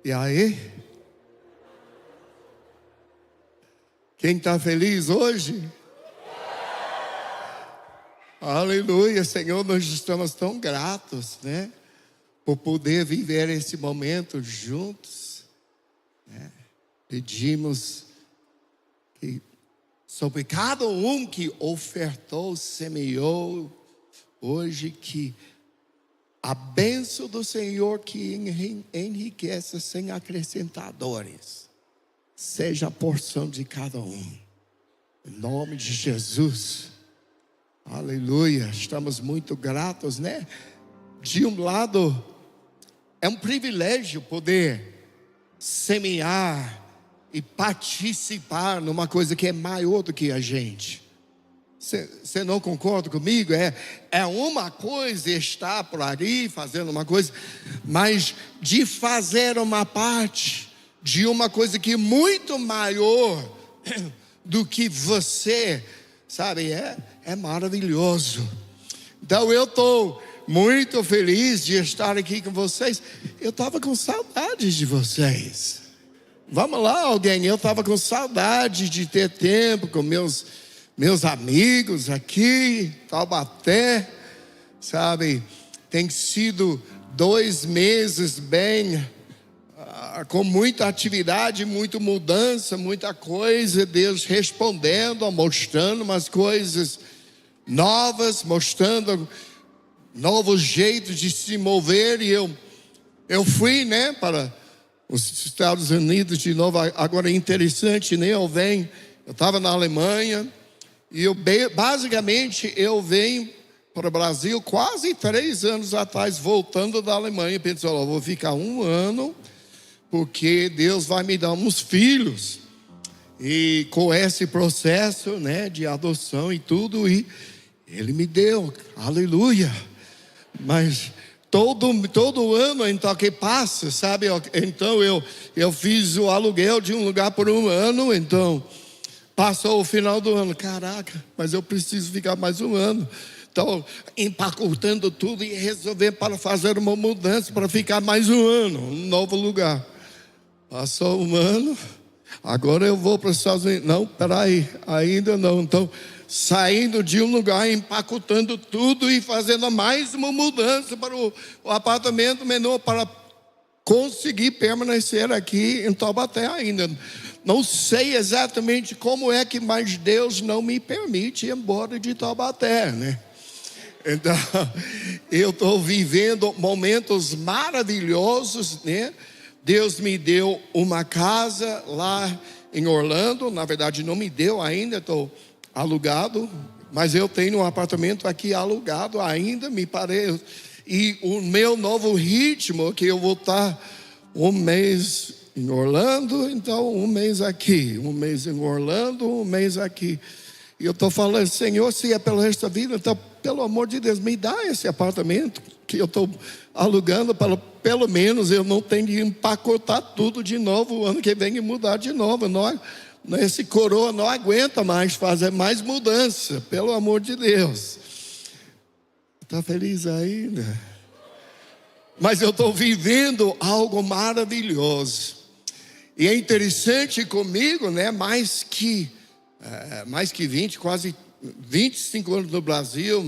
E aí? Quem está feliz hoje? Aleluia, Senhor, nós estamos tão gratos, né? Por poder viver esse momento juntos, né? Pedimos que sobre cada um que ofertou, semeou, hoje que a bênção do Senhor que enriquece sem acrescentadores, seja a porção de cada um. Em nome de Jesus. Aleluia. Estamos muito gratos, né? De um lado, é um privilégio poder semear e participar numa coisa que é maior do que a gente. Você não concorda comigo? É uma coisa estar por ali fazendo uma coisa, mas de fazer uma parte de uma coisa que é muito maior do que você, sabe? É maravilhoso. Então eu estou muito feliz de estar aqui com vocês. Eu estava com saudades de vocês. Vamos lá, alguém. Eu estava com saudade de ter tempo com meus amigos aqui, Taubaté, sabe? Tem sido 2 meses bem, com muita atividade, muita mudança, muita coisa. Deus respondendo, mostrando umas coisas novas, mostrando novos jeitos de se mover. E eu fui, né, para os Estados Unidos de novo. Agora é interessante, né? Eu estava na Alemanha. E basicamente eu venho para o Brasil quase 3 anos atrás, voltando da Alemanha. Pensei, vou ficar 1 ano, porque Deus vai me dar uns filhos. E com esse processo, né, de adoção e tudo, e Ele me deu, aleluia. Mas todo ano então que passa, sabe? Então eu fiz o aluguel de um lugar por 1 ano, então passou o final do ano, caraca, mas eu preciso ficar mais 1 ano. Então, empacotando tudo e resolver para fazer uma mudança, para ficar mais 1 ano, um novo lugar. Passou 1 ano, agora eu vou para os Estados Unidos. Não, peraí, ainda não. Então, saindo de um lugar, empacotando tudo e fazendo mais uma mudança para o apartamento menor, para conseguir permanecer aqui em Taubaté ainda. Não sei exatamente como é que, mas Deus não me permite ir embora de Taubaté, né? Então, eu estou vivendo momentos maravilhosos, né? Deus me deu uma casa lá em Orlando. Na verdade não me deu ainda, estou alugado. Mas eu tenho um apartamento aqui alugado ainda, me parece. E o meu novo ritmo, que eu vou estar 1 mês em Orlando, então 1 mês aqui, 1 mês em Orlando, 1 mês aqui. E eu estou falando, Senhor, se é pelo resto da vida, então pelo amor de Deus, me dá esse apartamento que eu estou alugando, para pelo menos eu não tenho que empacotar tudo de novo o ano que vem e mudar de novo. Não, esse coroa não aguenta mais fazer mais mudança, pelo amor de Deus. Está feliz ainda? Mas eu estou vivendo algo maravilhoso. E é interessante comigo, né? Mais que 20, quase 25 anos no Brasil,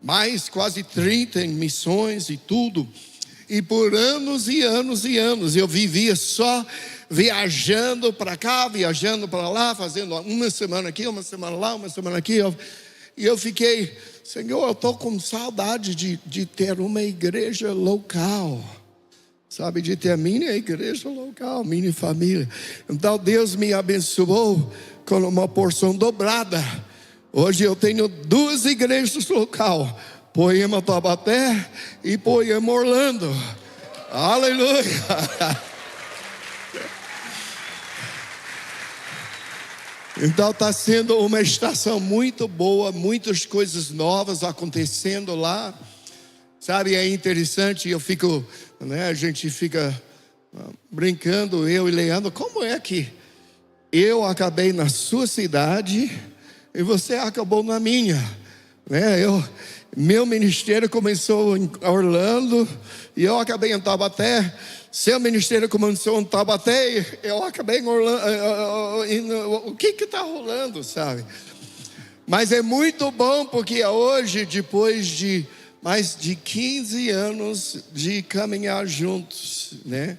mais quase 30 em missões e tudo. E por anos e anos e anos eu vivia só viajando para cá, viajando para lá, fazendo 1 semana aqui, 1 semana lá, 1 semana aqui. E eu fiquei, Senhor, eu estou com saudade de ter uma igreja local, sabe, de ter a minha igreja local, minha família. Então Deus me abençoou com uma porção dobrada. Hoje eu tenho 2 igrejas local, Poema Taubaté e Poema Orlando. Aleluia. Então está sendo uma estação muito boa, muitas coisas novas acontecendo lá, sabe? É interessante, eu fico, né? A gente fica brincando, eu e Leandro, como é que eu acabei na sua cidade e você acabou na minha? né? Meu ministério começou em Orlando e eu acabei em Taubaté. Seu ministério começou em Taubaté e eu acabei em Orlando. O que está rolando, sabe? Mas é muito bom porque hoje, depois de mais de 15 anos de caminhar juntos, né?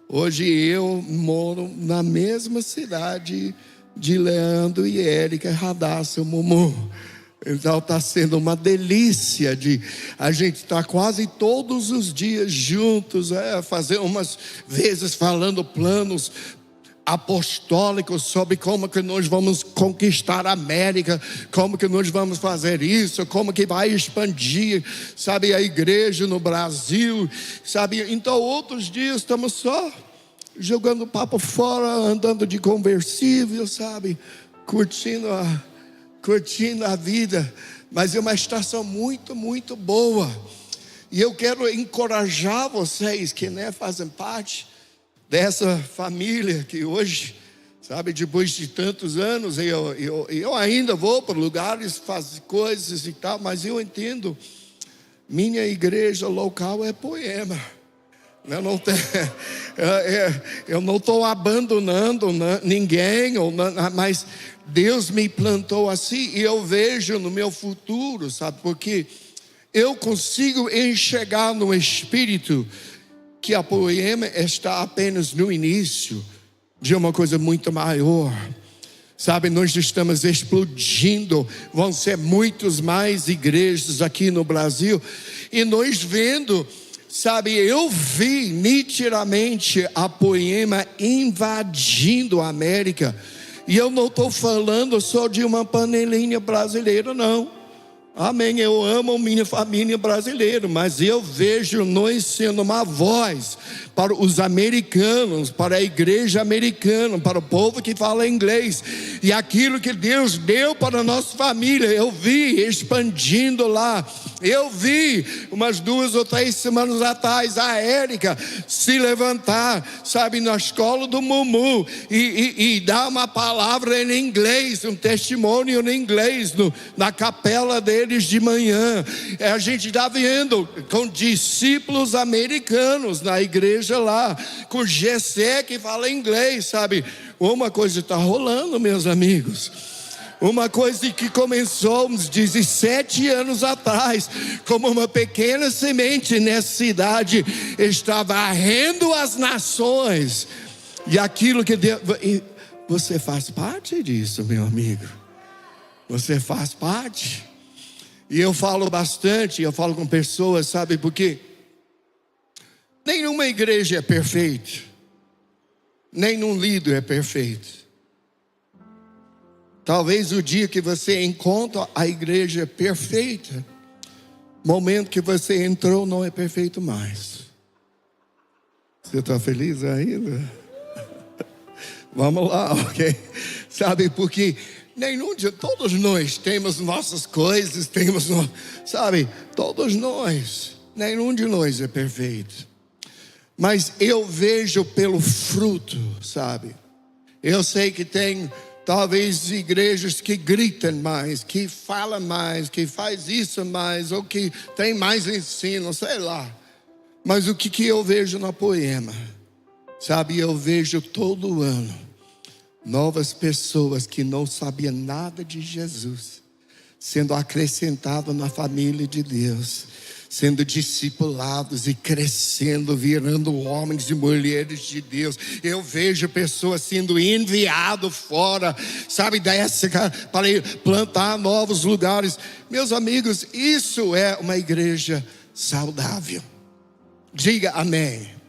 Hoje eu moro na mesma cidade de Leandro e Érica, Radassa, Mumu. Então está sendo uma delícia a gente estar quase todos os dias juntos, fazer umas vezes falando planos apostólicos sobre como que nós vamos conquistar a América, como que nós vamos fazer isso, como que vai expandir, sabe, a igreja no Brasil, sabe. Então outros dias estamos só jogando papo fora, andando de conversível, sabe, curtindo a vida. Mas é uma estação muito, muito boa. E eu quero encorajar vocês que, né, fazem parte dessa família que hoje, sabe, depois de tantos anos, eu ainda vou para lugares, fazer coisas e tal, mas eu entendo, minha igreja local é Poema. Eu não estou abandonando ninguém, mas Deus me plantou assim e eu vejo no meu futuro, sabe, porque eu consigo enxergar no Espírito que a Poema está apenas no início de uma coisa muito maior. Sabe, nós estamos explodindo, vão ser muitas mais igrejas aqui no Brasil. E nós vendo, sabe, eu vi nitidamente a Poema invadindo a América. E eu não estou falando só de uma panelinha brasileira, não. Amém, eu amo minha família brasileira, mas eu vejo nós sendo uma voz para os americanos, para a igreja americana, para o povo que fala inglês. E aquilo que Deus deu para a nossa família, eu vi expandindo lá. Eu vi umas 2 ou 3 semanas atrás a Érica se levantar, sabe, na escola do Mumu e dar uma palavra em inglês, um testemunho em inglês na capela deles de manhã. A gente está vendo com discípulos americanos na igreja lá, com Gessé que fala inglês, sabe. Uma coisa está rolando, meus amigos. Uma coisa que começou uns 17 anos atrás, como uma pequena semente nessa cidade, está varrendo as nações. E aquilo que Deus... Você faz parte disso, meu amigo. Você faz parte. E eu falo bastante, eu falo com pessoas, sabe, porque nenhuma igreja é perfeita, nenhum líder é perfeito. Talvez o dia que você encontra a igreja perfeita, momento que você entrou não é perfeito mais. Você está feliz ainda? Vamos lá, ok? Sabe, porque todos nós temos nossas coisas, sabe, todos nós, nenhum de nós é perfeito. Mas eu vejo pelo fruto, sabe? Eu sei que tem talvez igrejas que gritam mais, que falam mais, que faz isso mais, ou que tem mais ensino, sei lá. Mas o que eu vejo na Poema, sabe, eu vejo todo ano novas pessoas que não sabiam nada de Jesus sendo acrescentadas na família de Deus, sendo discipulados e crescendo, virando homens e mulheres de Deus. Eu vejo pessoas sendo enviadas fora, sabe, para plantar novos lugares. Meus amigos, isso é uma igreja saudável. Diga amém.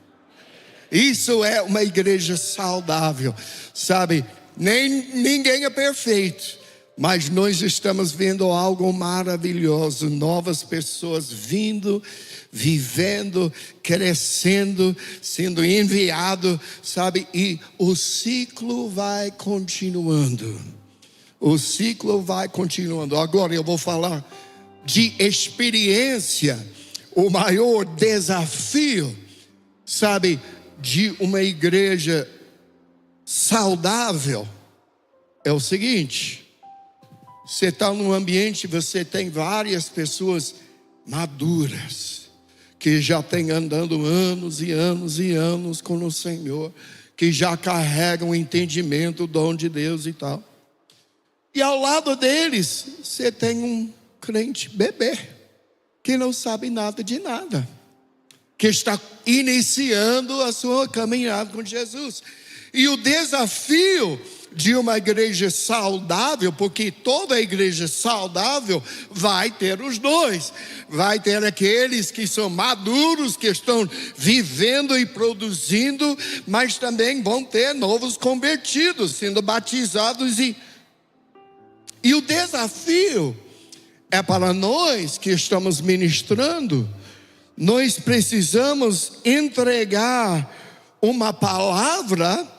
Isso é uma igreja saudável, sabe? Ninguém é perfeito, mas nós estamos vendo algo maravilhoso. Novas pessoas vindo, vivendo, crescendo, sendo enviado, sabe? E o ciclo vai continuando. O ciclo vai continuando. Agora eu vou falar de experiência. O maior desafio, sabe, de uma igreja saudável é o seguinte: Você está num ambiente, você tem várias pessoas maduras, que já têm andando anos e anos e anos com o Senhor, que já carregam o entendimento, o dom de Deus e tal. E ao lado deles, você tem um crente bebê, que não sabe nada de nada, que está iniciando a sua caminhada com Jesus. E o desafio de uma igreja saudável, porque toda igreja saudável vai ter os dois. Vai ter aqueles que são maduros, que estão vivendo e produzindo, mas também vão ter novos convertidos, sendo batizados. E o desafio é para nós que estamos ministrando. Nós precisamos entregar uma palavra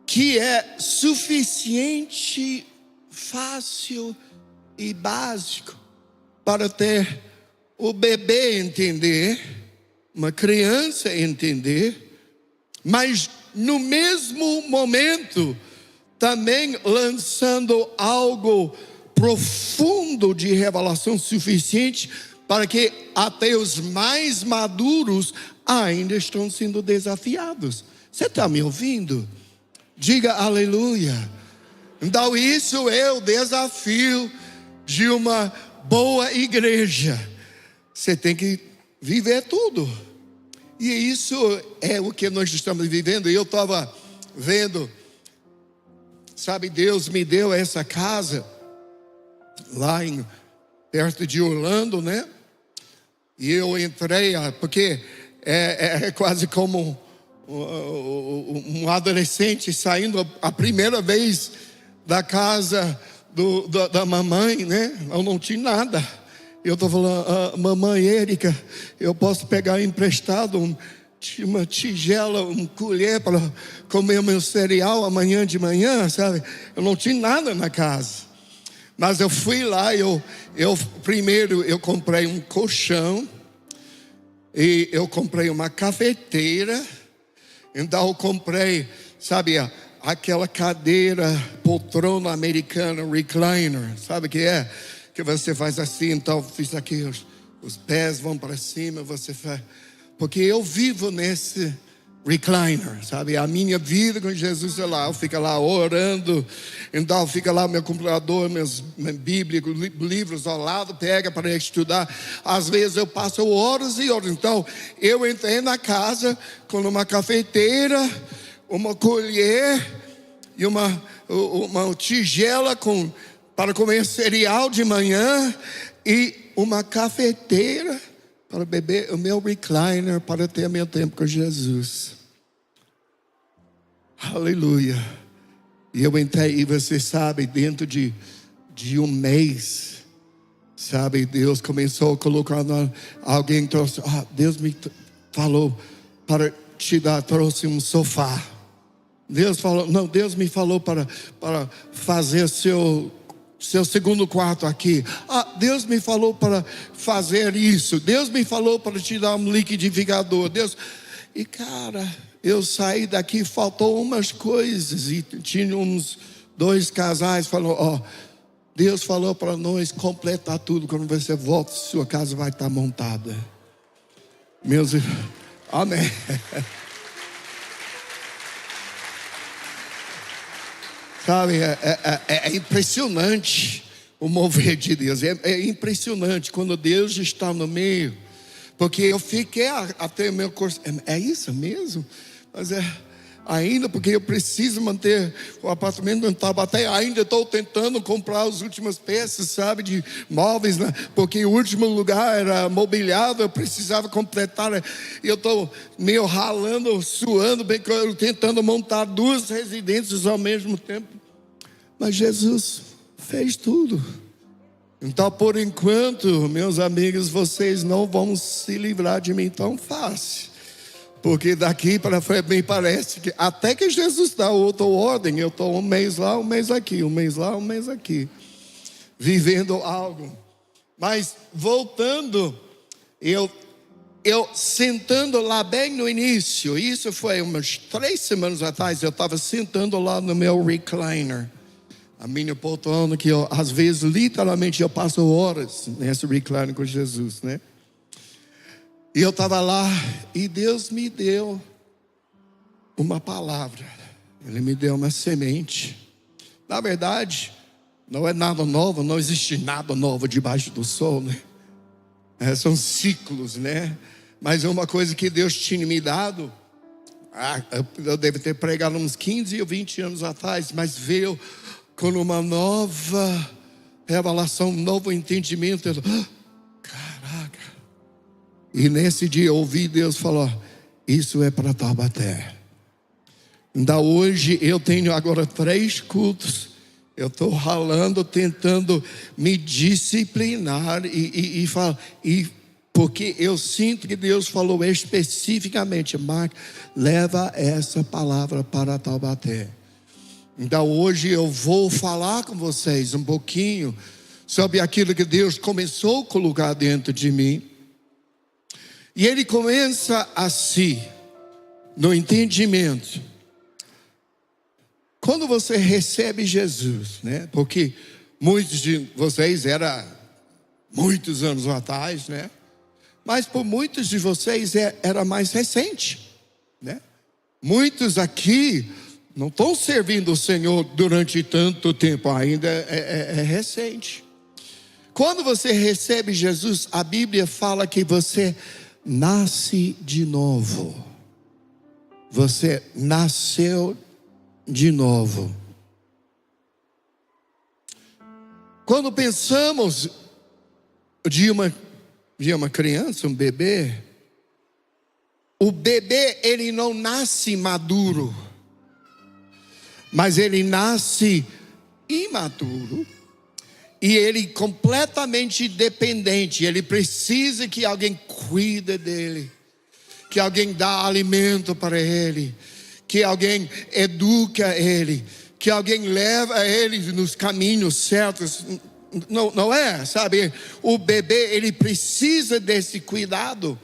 que é suficiente, fácil e básico para ter o bebê entender, uma criança entender, mas no mesmo momento também lançando algo profundo de revelação suficiente para que até os mais maduros ainda estão sendo desafiados. Você está me ouvindo? Diga aleluia. Então isso é o desafio de uma boa igreja. Você tem que viver tudo. E isso é o que nós estamos vivendo. E eu estava vendo, sabe, Deus me deu essa casa lá perto de Orlando, né? E eu entrei, porque é quase como um adolescente saindo a primeira vez da casa da mamãe, né? Eu não tinha nada. Eu estou falando, mamãe Érica, eu posso pegar emprestado uma tigela, uma colher para comer meu cereal amanhã de manhã, sabe? Eu não tinha nada na casa. Mas eu fui lá, primeiro eu comprei um colchão, e eu comprei uma cafeteira. Então eu comprei, sabe, aquela cadeira, poltrona americana, recliner, sabe o que é? Que você faz assim, então fiz aqui, os pés vão para cima, você faz. Porque eu vivo nesse recliner, sabe? A minha vida com Jesus é lá, eu fico lá orando, então fica lá meu computador, minha Bíblia, livros ao lado, pega para estudar. Às vezes eu passo horas e horas. Então eu entrei na casa com uma cafeteira, uma colher e uma tigela para comer cereal de manhã e uma cafeteira para beber o meu recliner para ter meu tempo com Jesus. Aleluia. E eu entrei, e você sabe, dentro de um mês, sabe, Deus começou a colocar, alguém trouxe, Deus me falou para te dar, trouxe um sofá. Deus me falou para fazer seu segundo quarto aqui. Deus me falou para fazer isso. Deus me falou para te dar um liquidificador. E cara, eu saí daqui, faltou umas coisas. E tinha uns 2 casais, Deus falou para nós completar tudo. Quando você volta, sua casa vai estar montada. Meus irmãos, amém. Sabe, é impressionante o mover de Deus. É impressionante quando Deus está no meio. Porque eu fiquei até o meu curso. É isso mesmo? Mas ainda, porque eu preciso manter o apartamento no Taubaté. Ainda estou tentando comprar as últimas peças, sabe, de móveis, né? Porque o último lugar era mobiliado, eu precisava completar. E eu estou meio ralando, suando, tentando montar 2 residências ao mesmo tempo. Mas Jesus fez tudo. Então, por enquanto, meus amigos, vocês não vão se livrar de mim tão fácil. Porque daqui para frente me parece que até que Jesus dá outra ordem, eu estou um mês lá, um mês aqui, um mês lá, um mês aqui, vivendo algo. Mas voltando, eu sentando lá bem no início, isso foi umas 3 semanas atrás, eu estava sentando lá no meu recliner. a minha poltrona, que eu, às vezes, literalmente, eu passo horas nessa recline com Jesus, né? E eu estava lá e Deus me deu uma palavra. Ele me deu uma semente. Na verdade, não é nada novo, não existe nada novo debaixo do sol, né? São ciclos, né? Mas é uma coisa que Deus tinha me dado. Eu devo ter pregado uns 15 ou 20 anos atrás, mas veio com uma nova revelação, um novo entendimento. Caraca! E nesse dia eu ouvi Deus falar: isso é para Taubaté. Então hoje eu tenho agora 3 cultos. Eu estou ralando, tentando me disciplinar e falar. Porque eu sinto que Deus falou especificamente: Mark, leva essa palavra para Taubaté. Então hoje eu vou falar com vocês um pouquinho sobre aquilo que Deus começou a colocar dentro de mim. E Ele começa assim, no entendimento. Quando você recebe Jesus, né? Porque muitos de vocês era muitos anos atrás, né? Mas por muitos de vocês era mais recente, né? Muitos aqui não estão servindo o Senhor durante tanto tempo, ainda é recente. Quando você recebe Jesus, a Bíblia fala que você nasce de novo. Você nasceu de novo. Quando pensamos de uma criança, um bebê, o bebê ele não nasce maduro, mas ele nasce imaturo. E ele completamente dependente. Ele precisa que alguém cuide dele, que alguém dá alimento para ele, que alguém educa ele, que alguém leva ele nos caminhos certos. Não é, sabe? O bebê, ele precisa desse cuidado.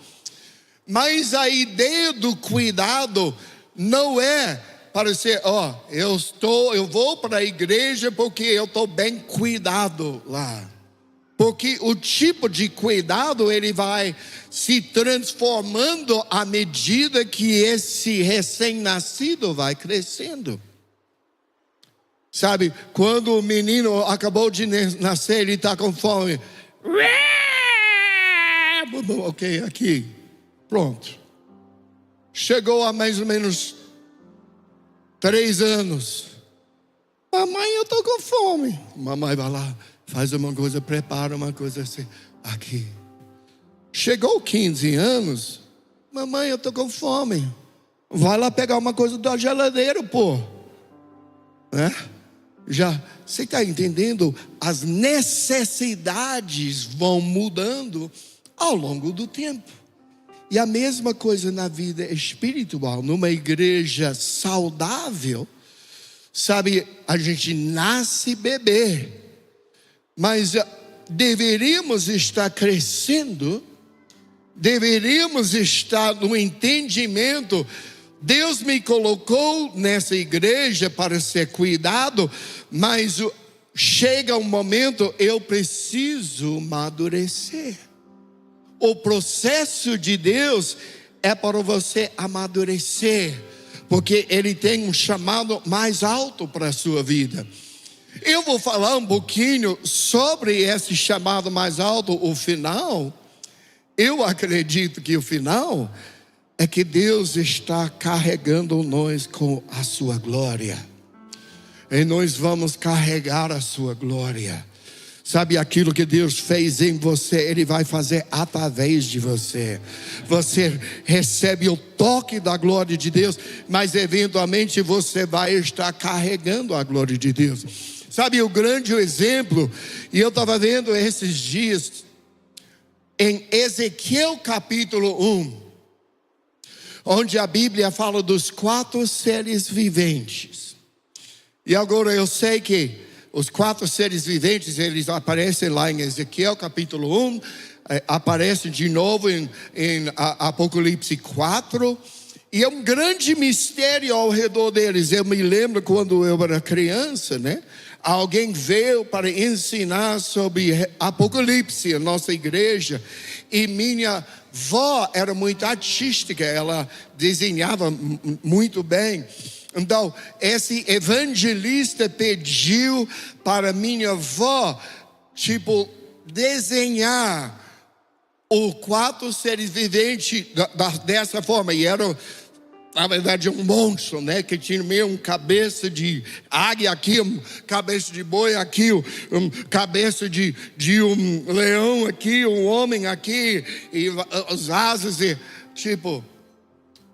Mas a ideia do cuidado não é para ser, eu vou para a igreja porque eu estou bem cuidado lá. Porque o tipo de cuidado, ele vai se transformando à medida que esse recém-nascido vai crescendo. Sabe, quando o menino acabou de nascer, ele está com fome. Ok, aqui, pronto. Chegou a mais ou menos 3 anos. Mamãe, eu estou com fome. Mamãe vai lá, faz uma coisa, prepara uma coisa assim. Aqui. Chegou 15 anos. Mamãe, eu estou com fome. Vai lá pegar uma coisa da geladeira, pô. Né? Já, você está entendendo? As necessidades vão mudando ao longo do tempo. E a mesma coisa na vida espiritual. Numa igreja saudável, sabe, a gente nasce bebê, mas deveríamos estar crescendo, deveríamos estar no entendimento. Deus me colocou nessa igreja para ser cuidado, mas chega um momento, eu preciso amadurecer. O processo de Deus é para você amadurecer, porque Ele tem um chamado mais alto para a sua vida. Eu vou falar um pouquinho sobre esse chamado mais alto, o final. Eu acredito que o final é que Deus está carregando nós com a sua glória. E nós vamos carregar a sua glória. Sabe, aquilo que Deus fez em você, Ele vai fazer através de você. Você recebe o toque da glória de Deus, mas eventualmente você vai estar carregando a glória de Deus. Sabe, o grande exemplo, e eu estava vendo esses dias, em Ezequiel capítulo 1, onde a Bíblia fala dos 4 seres viventes. E agora eu sei que os 4 seres viventes, eles aparecem lá em Ezequiel capítulo 1, aparecem de novo em Apocalipse 4, e é um grande mistério ao redor deles. Eu me lembro quando eu era criança, né? Alguém veio para ensinar sobre Apocalipse, a nossa igreja, e minha avó era muito artística, ela desenhava muito bem. Então, esse evangelista pediu para minha avó, desenhar os 4 seres viventes dessa forma. E era, na verdade, um monstro, né? Que tinha meio uma cabeça de águia aqui, uma cabeça de boi aqui, cabeça de um leão aqui, um homem aqui, e as asas, e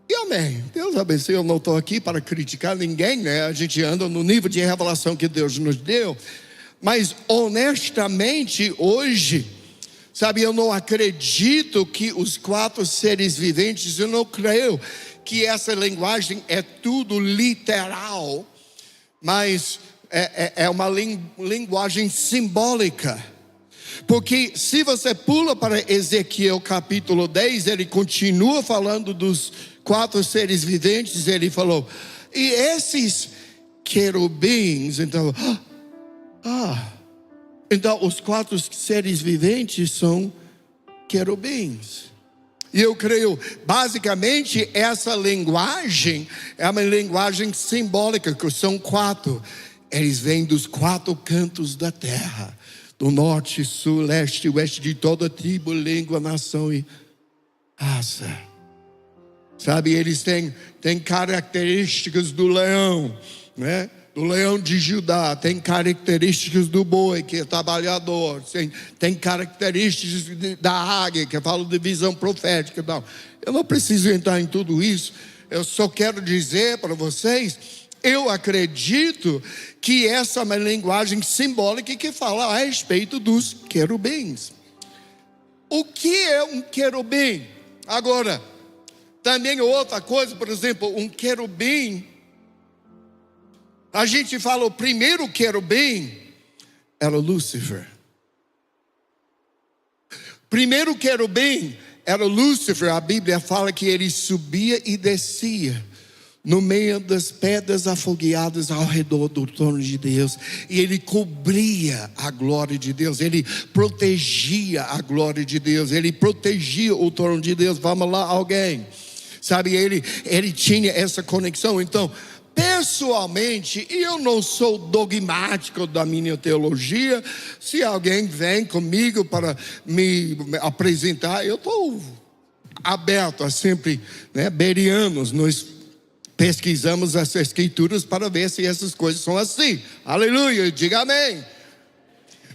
e amém. Deus abençoe. Eu não estou aqui para criticar ninguém, né? A gente anda no nível de revelação que Deus nos deu. Mas honestamente, hoje, sabe, eu não acredito que os 4 seres viventes, eu não creio que essa linguagem é tudo literal, mas é uma linguagem simbólica. Porque se você pula para Ezequiel capítulo 10, ele continua falando dos 4 seres viventes. Ele falou, e esses querubins, então os 4 seres viventes são querubins. E eu creio, basicamente, essa linguagem é uma linguagem simbólica, que são 4. Eles vêm dos 4 cantos da terra, do norte, sul, leste e oeste, de toda tribo, língua, nação e raça. Sabe, eles têm características do leão, né? Do leão de Judá, tem características do boi, que é trabalhador, tem características da águia, que fala de visão profética. Não, eu não preciso entrar em tudo isso, eu só quero dizer para vocês, eu acredito que essa é uma linguagem simbólica que fala a respeito dos querubins. O que é um querubim? Agora, também outra coisa, por exemplo, um querubim, a gente fala o primeiro querubim era Lúcifer. Primeiro querubim era Lúcifer. A Bíblia fala que ele subia e descia no meio das pedras afogueadas ao redor do trono de Deus, e ele cobria a glória de Deus, ele protegia a glória de Deus, ele protegia o trono de Deus. Vamos lá, alguém? Sabe, ele tinha essa conexão. Então, pessoalmente, eu não sou dogmático da minha teologia. Se alguém vem comigo para me apresentar, eu estou aberto a sempre, né? Bereanos, nós pesquisamos as escrituras para ver se essas coisas são assim. Aleluia, diga amém.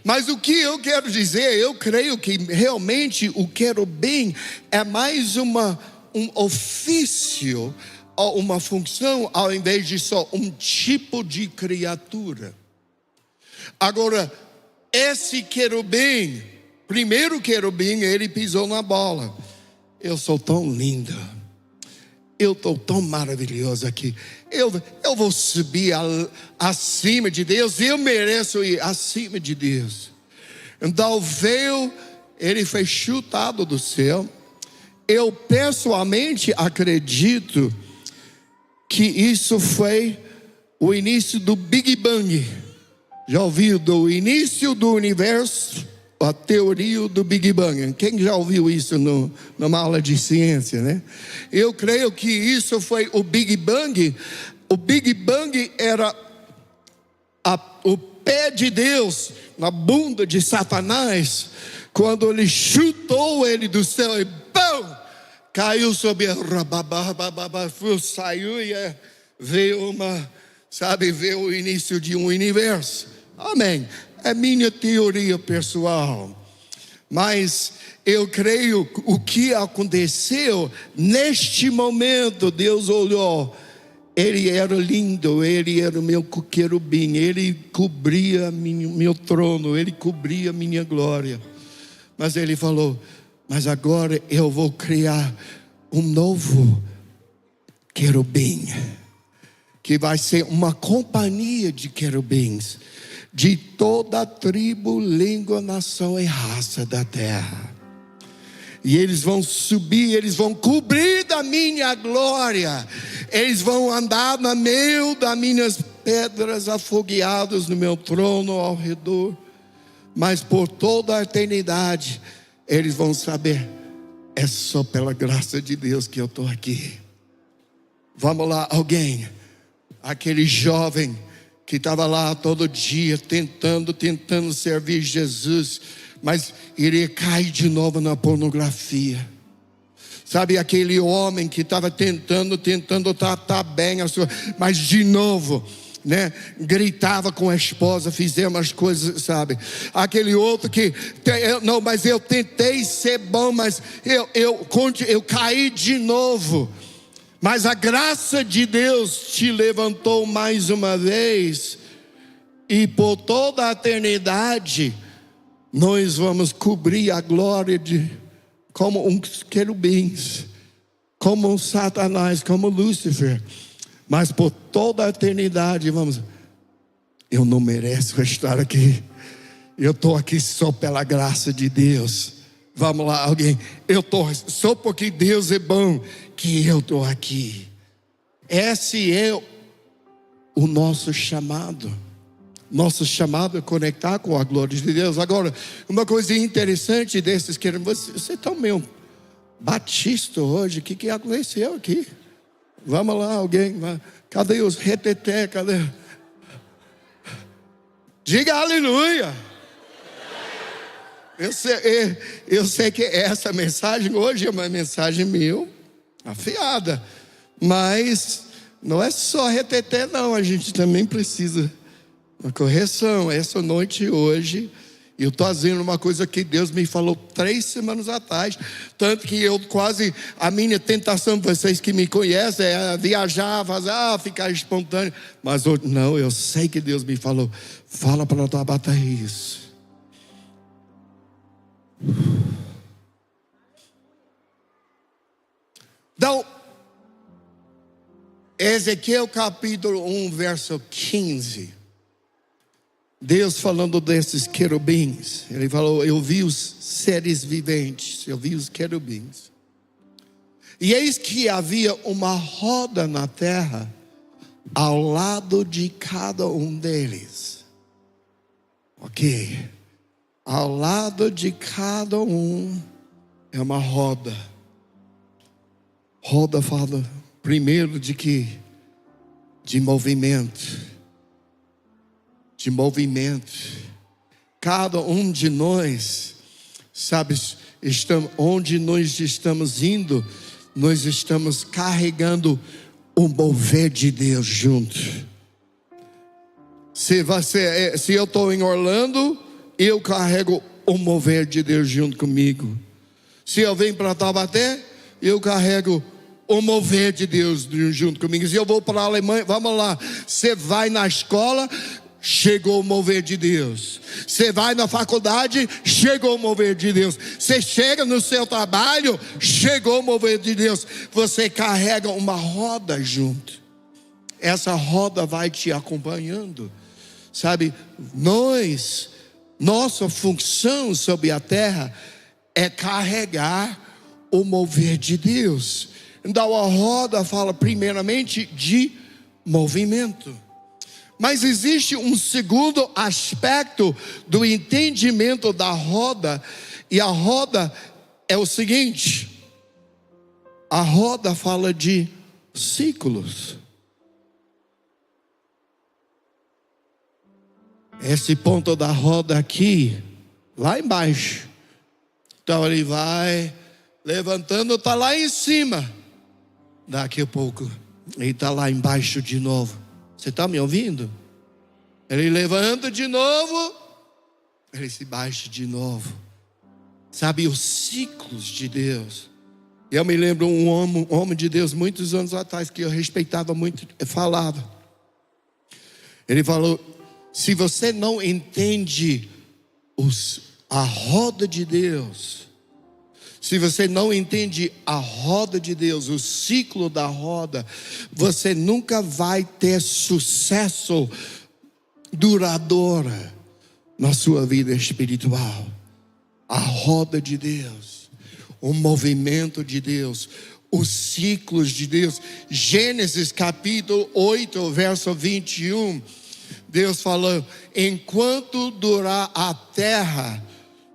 Mas o que eu quero dizer, eu creio que realmente o querubim é mais um ofício, uma função, ao invés de só um tipo de criatura. Agora, esse querubim, primeiro querubim, ele pisou na bola. Eu sou tão linda, eu estou tão maravilhoso aqui, eu vou subir acima de Deus, eu mereço ir acima de Deus. Então veio, ele foi chutado do céu. Eu pessoalmente acredito que isso foi o início do Big Bang. Já ouviu do início do universo, a teoria do Big Bang? Quem já ouviu isso numa aula de ciência, né? Eu creio que isso foi o Big Bang. O Big Bang era o pé de Deus na bunda de Satanás, quando ele chutou ele do céu e pum, caiu sobre a saiu e veio veio o início de um universo. Amém. É minha teoria pessoal, mas eu creio o que aconteceu neste momento. Deus olhou, ele era lindo, ele era o meu querubim, ele cobria meu trono, ele cobria minha glória. Mas ele falou, mas agora eu vou criar um novo querubim, que vai ser uma companhia de querubins, de toda a tribo, língua, nação e raça da terra. E eles vão subir, eles vão cobrir da minha glória, eles vão andar no meio das minhas pedras afogueadas no meu trono ao redor, mas por toda a eternidade eles vão saber: é só pela graça de Deus que eu estou aqui. Vamos lá, alguém. Aquele jovem que estava lá todo dia tentando servir Jesus, mas iria cair de novo na pornografia. Sabe, aquele homem que estava tentando tratar bem a sua, mas de novo, né, gritava com a esposa, fizemos as coisas, sabe? Aquele outro que, não, mas eu tentei ser bom, mas eu caí de novo. Mas a graça de Deus te levantou mais uma vez, e por toda a eternidade nós vamos cobrir a glória como uns querubins, como um Satanás, como Lúcifer. Mas por toda a eternidade eu não mereço estar aqui, eu estou aqui só pela graça de Deus. Vamos lá, alguém. Eu estou só porque Deus é bom que eu estou aqui. Esse é o nosso chamado. Nosso chamado é conectar com a glória de Deus. Agora, uma coisa interessante desses que você está meio batista hoje. O que aconteceu aqui? Vamos lá, alguém. Cadê os reteté? Cadê? Diga aleluia. Eu sei que essa mensagem hoje é uma mensagem meio afiada, mas não é só reteté não, a gente também precisa uma correção. Essa noite hoje eu estou fazendo uma coisa que Deus me falou 3 semanas atrás, tanto que a minha tentação, vocês que me conhecem, é viajar, ficar espontâneo, mas hoje, não, eu sei que Deus me falou: fala para a Tabata isso. Então, Ezequiel capítulo 1, verso 15. Deus falando desses querubins, Ele falou: eu vi os seres viventes, eu vi os querubins, e eis que havia uma roda na terra, ao lado de cada um deles. Ok. Ao lado de cada um é uma roda. Roda fala primeiro de que? De movimento. De movimento. Cada um de nós, sabe, onde nós estamos indo, nós estamos carregando o mover de Deus junto. Se eu estou em Orlando, eu carrego o mover de Deus junto comigo. Se eu venho para Taubaté, eu carrego o mover de Deus junto comigo. Se eu vou para a Alemanha, vamos lá. Você vai na escola, chegou o mover de Deus. Você vai na faculdade, chegou o mover de Deus. Você chega no seu trabalho, chegou o mover de Deus. Você carrega uma roda junto. Essa roda vai te acompanhando. Sabe, nossa função sobre a terra é carregar o mover de Deus. Então a roda fala primeiramente de movimento. Mas existe um segundo aspecto do entendimento da roda, e a roda é o seguinte: a roda fala de ciclos. Esse ponto da roda aqui, lá embaixo, então ele vai levantando, está lá em cima. Daqui a pouco ele está lá embaixo de novo. Você está me ouvindo? Ele levanta de novo, ele se baixa de novo. Sabe, os ciclos de Deus. Eu me lembro um homem de Deus muitos anos atrás, que eu respeitava muito, falava. Ele falou: se você não entende a roda de Deus, se você não entende a roda de Deus, o ciclo da roda, você nunca vai ter sucesso duradouro na sua vida espiritual. A roda de Deus, o movimento de Deus, os ciclos de Deus. Gênesis capítulo 8, verso 21. Deus falou: enquanto durar a terra,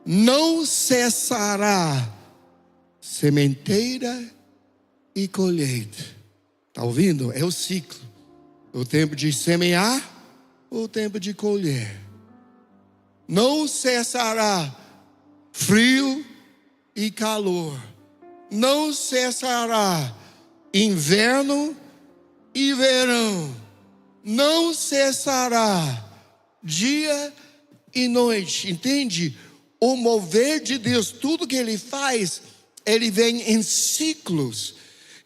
não cessará sementeira e colheita. Está ouvindo? É o ciclo. O tempo de semear, o tempo de colher. Não cessará frio e calor. Não cessará inverno e verão. Não cessará dia e noite. Entende? O mover de Deus, tudo que Ele faz, Ele vem em ciclos.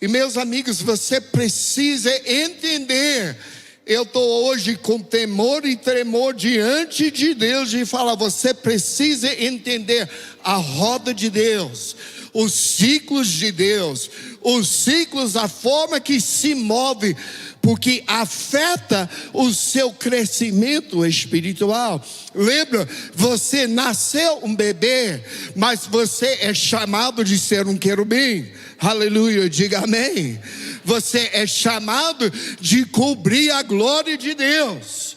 E meus amigos, você precisa entender. Eu estou hoje com temor e tremor diante de Deus e falar: você precisa entender a roda de Deus, os ciclos de Deus, os ciclos, a forma que se move, porque afeta o seu crescimento espiritual. Lembra, você nasceu um bebê, mas você é chamado de ser um querubim. Aleluia, diga amém. Você é chamado de cobrir a glória de Deus.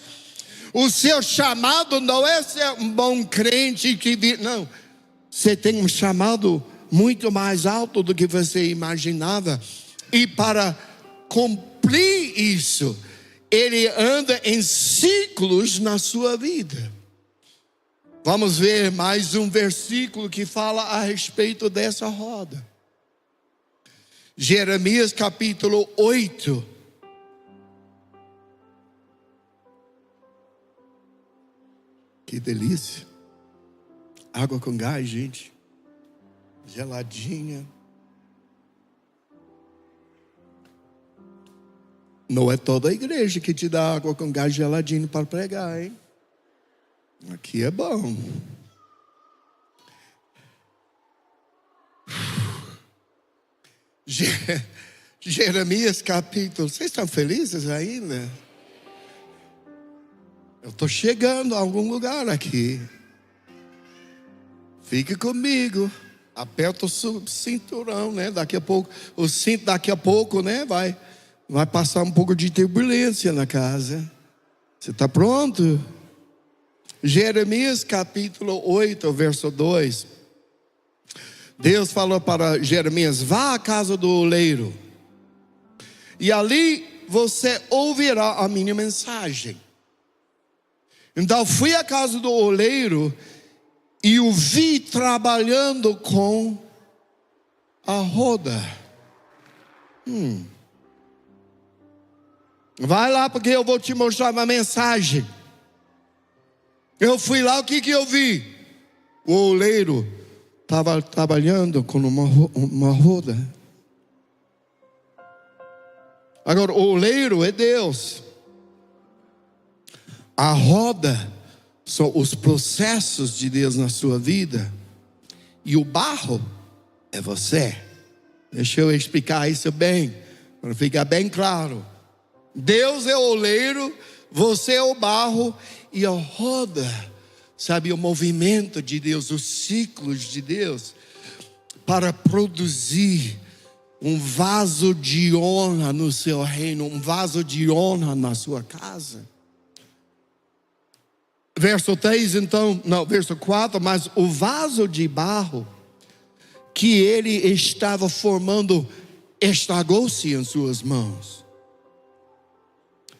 O seu chamado não é ser um bom crente que não. Você tem um chamado muito mais alto do que você imaginava. E para cumprir isso, ele anda em ciclos na sua vida. Vamos ver mais um versículo que fala a respeito dessa roda. Jeremias capítulo 8. Que delícia. Água com gás, gente. Geladinha. Não é toda a igreja que te dá água com gás geladinho para pregar, hein? Aqui é bom. Jeremias capítulo. Vocês estão felizes ainda? Eu estou chegando a algum lugar aqui. Fique comigo. Aperta o cinturão, né? Daqui a pouco, o cinto daqui a pouco, né? Vai passar um pouco de turbulência na casa. Você está pronto? Jeremias capítulo 8, verso 2. Deus falou para Jeremias: vá à casa do oleiro, e ali você ouvirá a minha mensagem. Então fui à casa do oleiro e o vi trabalhando com a roda. Vai lá, porque eu vou te mostrar uma mensagem. Eu fui lá, o que eu vi? O oleiro estava trabalhando com uma roda. Agora, o oleiro é Deus. A roda são os processos de Deus na sua vida. E o barro é você. Deixa eu explicar isso bem, para ficar bem claro. Deus é o oleiro, você é o barro, e a roda, sabe, o movimento de Deus, os ciclos de Deus, para produzir um vaso de honra no seu reino, um vaso de honra na sua casa. Verso 3, então, não, verso 4, mas o vaso de barro que ele estava formando estragou-se em suas mãos.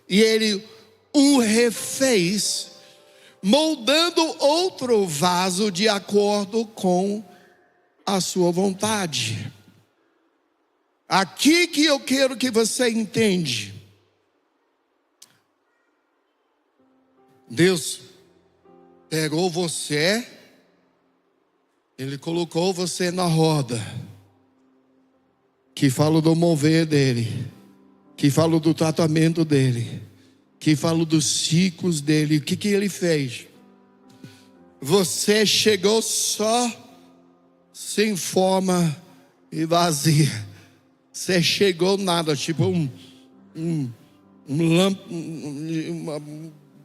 E ele o refez, moldando outro vaso de acordo com a sua vontade. Aqui que eu quero que você entenda. Deus pegou você, Ele colocou você na roda, que fala do mover dele, que fala do tratamento dele, que fala dos ciclos dele. O que ele fez? Você chegou só sem forma e vazia. Você chegou nada, tipo um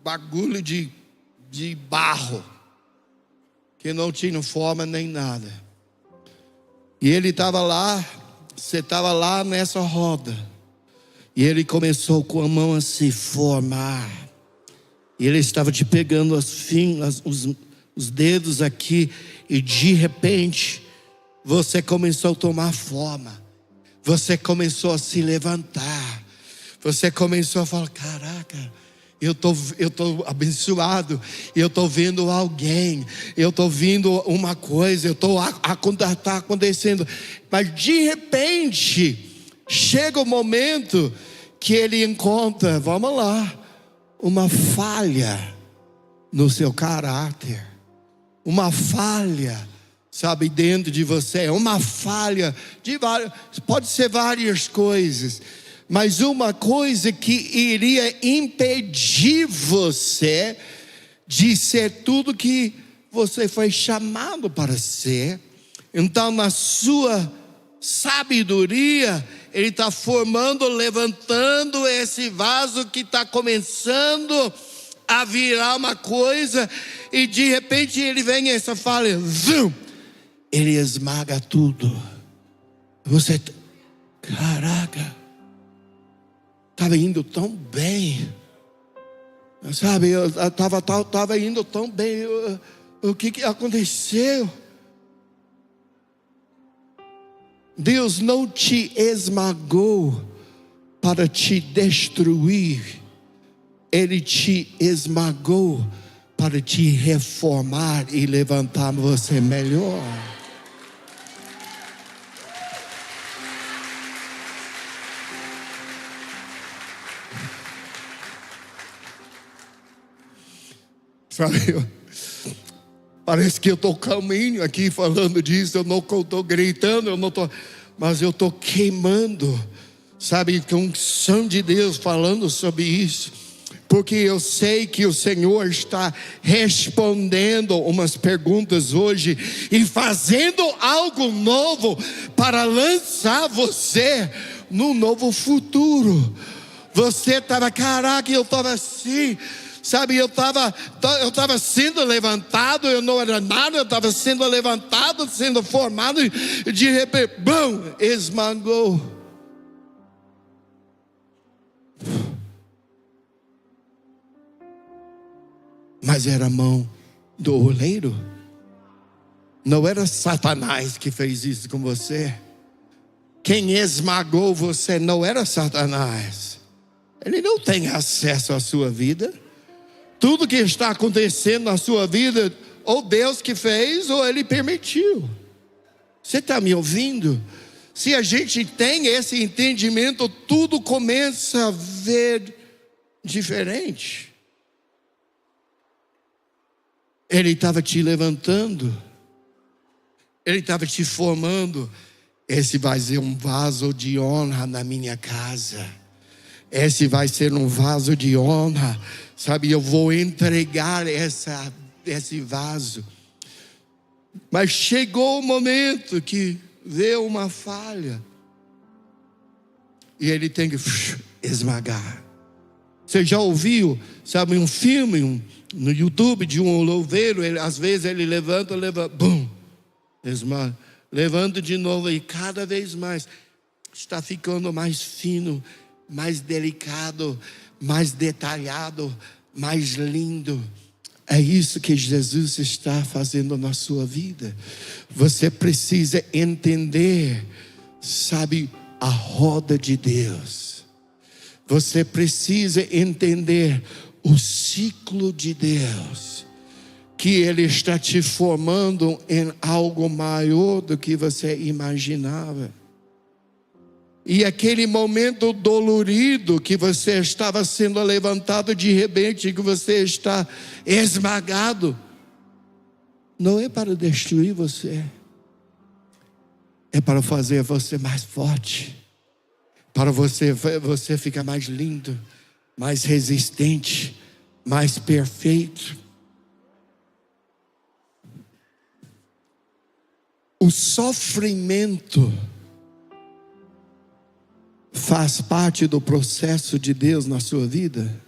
bagulho de barro, que não tinha forma nem nada. E ele estava lá você estava lá nessa roda, e ele começou com a mão a se formar, e ele estava te pegando os dedos aqui, e de repente, você começou a tomar forma, você começou a se levantar, você começou a falar: caraca, eu tô abençoado, eu estou vendo alguém, eu estou vendo uma coisa, está acontecendo. Mas de repente, chega o momento que ele encontra, vamos lá, uma falha no seu caráter, uma falha, sabe, dentro de você, uma falha pode ser várias coisas, mas uma coisa que iria impedir você de ser tudo que você foi chamado para ser. Então, na sua sabedoria, ele está formando, levantando esse vaso que está começando a virar uma coisa, e de repente ele vem essa falha, zoom, ele esmaga tudo. Você, caraca, estava indo tão bem, sabe, eu estava indo tão bem, o que aconteceu? Deus não te esmagou para te destruir, Ele te esmagou para te reformar e levantar você melhor. Sabe, parece que eu estou calminho aqui falando disso, eu não estou gritando, mas eu estou queimando, sabe, com o unção de Deus falando sobre isso, porque eu sei que o Senhor está respondendo umas perguntas hoje e fazendo algo novo para lançar você num novo futuro. Você estava, caraca, eu estava assim, sabe, eu estava sendo levantado, eu não era nada, eu estava sendo levantado, sendo formado, e de repente, bum, esmagou. Mas era a mão do oleiro, não era Satanás que fez isso com você. Quem esmagou você não era Satanás, ele não tem acesso à sua vida. Tudo que está acontecendo na sua vida, ou Deus que fez, ou Ele permitiu. Você está me ouvindo? Se a gente tem esse entendimento, tudo começa a ver diferente. Ele estava te levantando, Ele estava te formando. Esse vai ser um vaso de honra na minha casa. Esse vai ser um vaso de honra. Sabe, eu vou entregar esse vaso. Mas chegou o momento que veio uma falha, e ele tem que esmagar. Você já ouviu, sabe, um filme no YouTube de um louveiro, às vezes ele levanta, bum, esmaga. Levanta de novo, e cada vez mais está ficando mais fino, mais delicado, mais detalhado, mais lindo. É isso que Jesus está fazendo na sua vida. Você precisa entender, sabe, a roda de Deus. Você precisa entender o ciclo de Deus, que Ele está te formando em algo maior do que você imaginava. E aquele momento dolorido que você estava sendo levantado, de repente que você está esmagado, não é para destruir você, é para fazer você mais forte, para você ficar mais lindo, mais resistente, mais perfeito. O sofrimento faz parte do processo de Deus na sua vida?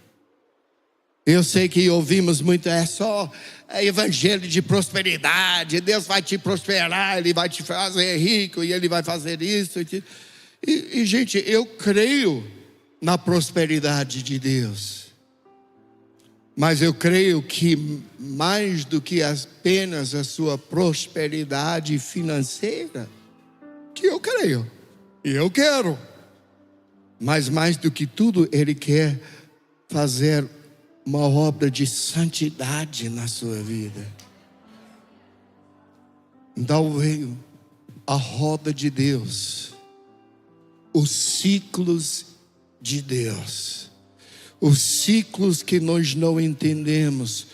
Eu sei que ouvimos muito, é só evangelho de prosperidade, Deus vai te prosperar, Ele vai te fazer rico e Ele vai fazer isso. E gente, eu creio na prosperidade de Deus. Mas eu creio que mais do que apenas a sua prosperidade financeira, que eu creio, e eu quero, mas mais do que tudo, Ele quer fazer uma obra de santidade na sua vida. Então veio a roda de Deus, os ciclos de Deus, os ciclos que nós não entendemos.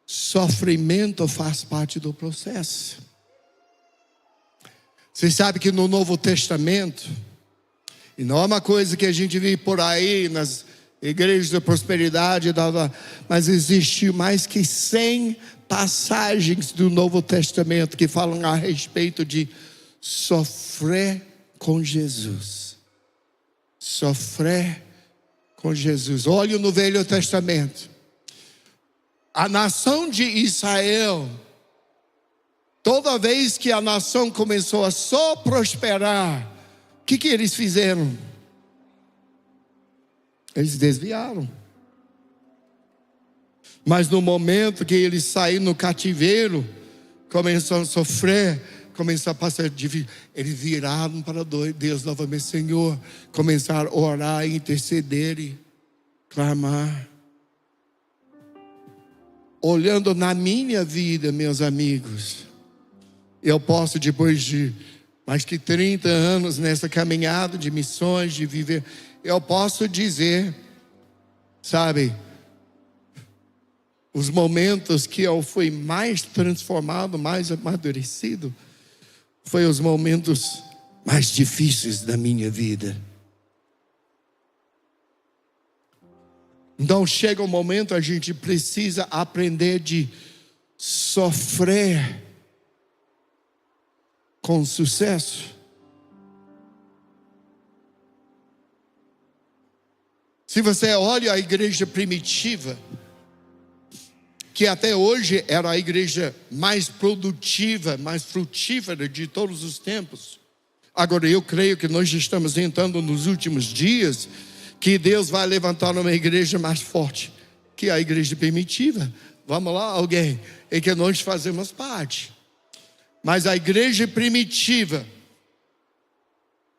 Sofrimento faz parte do processo. Você sabe que no Novo Testamento, e não é uma coisa que a gente vê por aí nas igrejas da prosperidade, mas existe mais que 100 passagens do Novo Testamento que falam a respeito de sofrer com Jesus. Sofrer com Jesus. Olhe no Velho Testamento. A nação de Israel, toda vez que a nação começou a só prosperar, o que eles fizeram? Eles desviaram. Mas no momento que eles saíram no cativeiro, começaram a sofrer, começaram a passar difícil, eles viraram para Deus novamente. Senhor, começaram a orar, interceder e clamar. Olhando na minha vida, meus amigos, eu posso, depois de mais que 30 anos nessa caminhada de missões, de viver, eu posso dizer, sabe, os momentos que eu fui mais transformado, mais amadurecido, foi os momentos mais difíceis da minha vida. Então chega um momento, a gente precisa aprender de sofrer com sucesso. Se você olha a igreja primitiva, que até hoje era a igreja mais produtiva, mais frutífera de todos os tempos. Agora eu creio que nós estamos entrando nos últimos dias, que Deus vai levantar uma igreja mais forte que a igreja primitiva. Vamos lá, alguém? E que nós fazemos parte. Mas a igreja primitiva,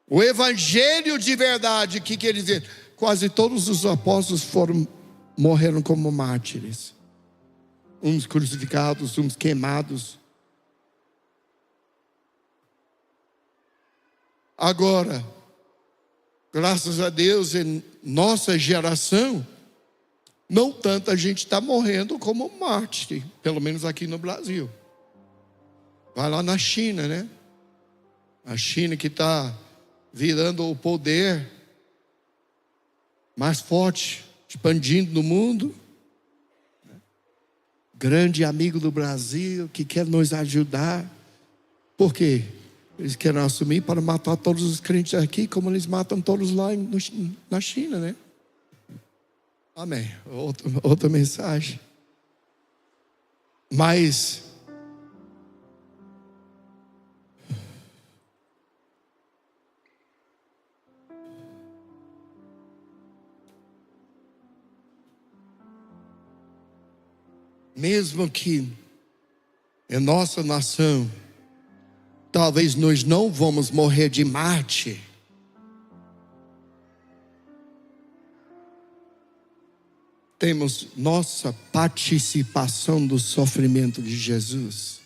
o evangelho de verdade, o que ele diz? Quase todos os apóstolos morreram como mártires. Uns crucificados, uns queimados. Agora, graças a Deus, em nossa geração, não tanta gente está morrendo como mártir, pelo menos aqui no Brasil. Vai lá na China, né? A China que está virando o poder mais forte, expandindo no mundo. Grande amigo do Brasil, que quer nos ajudar. Por quê? Eles querem assumir para matar todos os crentes aqui, como eles matam todos lá na China, né? Amém. Outra mensagem. Mas mesmo que em nossa nação, talvez nós não vamos morrer de mártir, temos nossa participação do sofrimento de Jesus.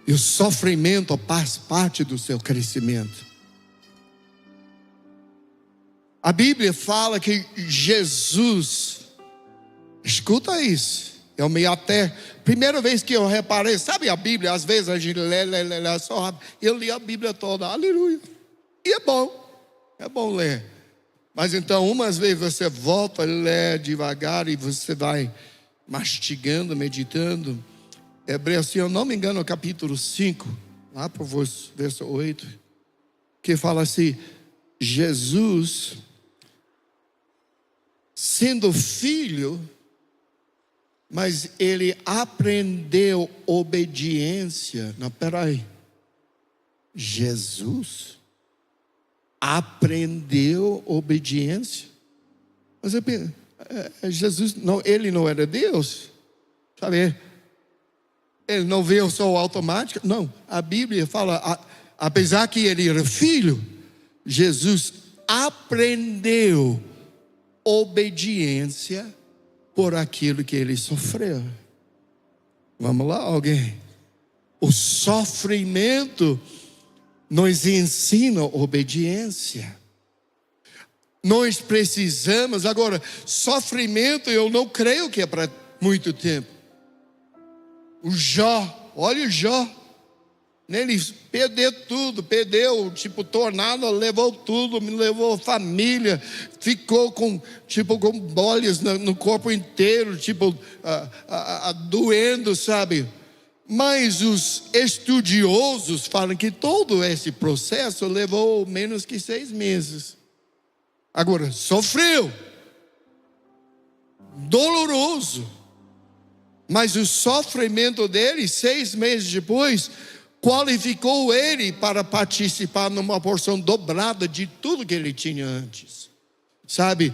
E o sofrimento faz parte do seu crescimento. A Bíblia fala que Jesus, escuta isso, eu me até, primeira vez que eu reparei, sabe a Bíblia, às vezes a gente lê só rápido. Eu li a Bíblia toda, aleluia. E é bom ler. Mas então, umas vezes você volta a ler devagar e você vai mastigando, meditando. Hebreus, se eu não me engano, capítulo 5, lá para o verso 8, que fala assim: Jesus sendo filho, mas ele aprendeu obediência. Não, peraí. Jesus aprendeu obediência? Mas Jesus, não, ele não era Deus, sabe? Ele não veio só automático. Não, a Bíblia fala, apesar que ele era filho, Jesus aprendeu obediência por aquilo que ele sofreu. Vamos lá, alguém? O sofrimento nos ensina obediência. Nós precisamos, agora, sofrimento eu não creio que é para muito tempo. O Jó, olha o Jó, ele perdeu tudo, perdeu, tornado, levou tudo, me levou família, ficou com bolhas no corpo inteiro, doendo, sabe? Mas os estudiosos falam que todo esse processo levou menos que 6 meses. Agora, sofreu, doloroso, mas o sofrimento dele, 6 meses depois, qualificou ele para participar numa porção dobrada de tudo que ele tinha antes. Sabe,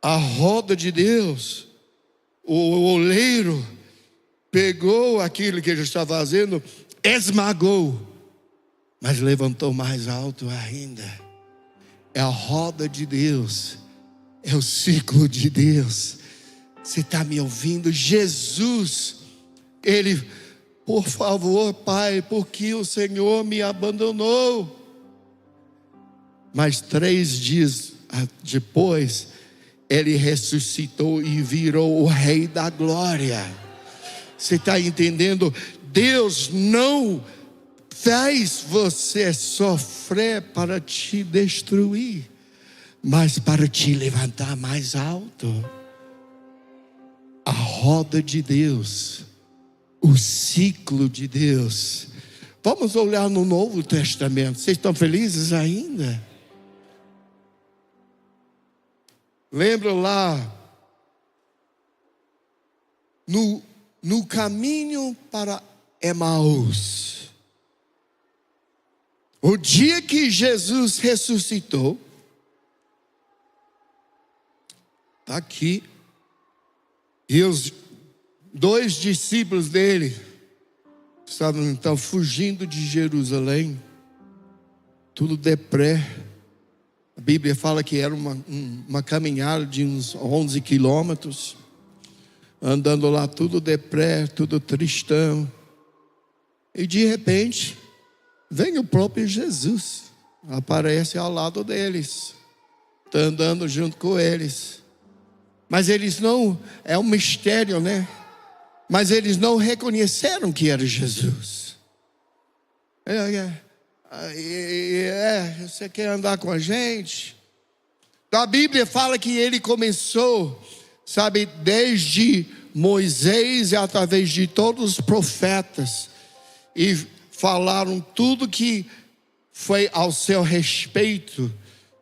a roda de Deus, o oleiro, pegou aquilo que ele estava fazendo, esmagou, mas levantou mais alto ainda. É a roda de Deus, é o ciclo de Deus. Você está me ouvindo? Jesus, ele, por favor, Pai, por que o Senhor me abandonou? Mas 3 dias depois, ele ressuscitou e virou o Rei da Glória. Você está entendendo? Deus não faz você sofrer para te destruir, mas para te levantar mais alto. A roda de Deus, o ciclo de Deus. Vamos olhar no Novo Testamento. Vocês estão felizes ainda? Lembra lá no caminho para Emaús, o dia que Jesus ressuscitou, está aqui, e os 2 discípulos dele estavam então fugindo de Jerusalém, tudo deprê. A Bíblia fala que era uma caminhada de uns 11 quilômetros, andando lá tudo deprê, tudo tristão, e de repente vem o próprio Jesus, aparece ao lado deles, está andando junto com eles. Mas eles não, é um mistério, né? Mas eles não reconheceram que era Jesus. Você quer andar com a gente? A Bíblia fala que ele começou, sabe, desde Moisés e através de todos os profetas, e falaram tudo que foi ao seu respeito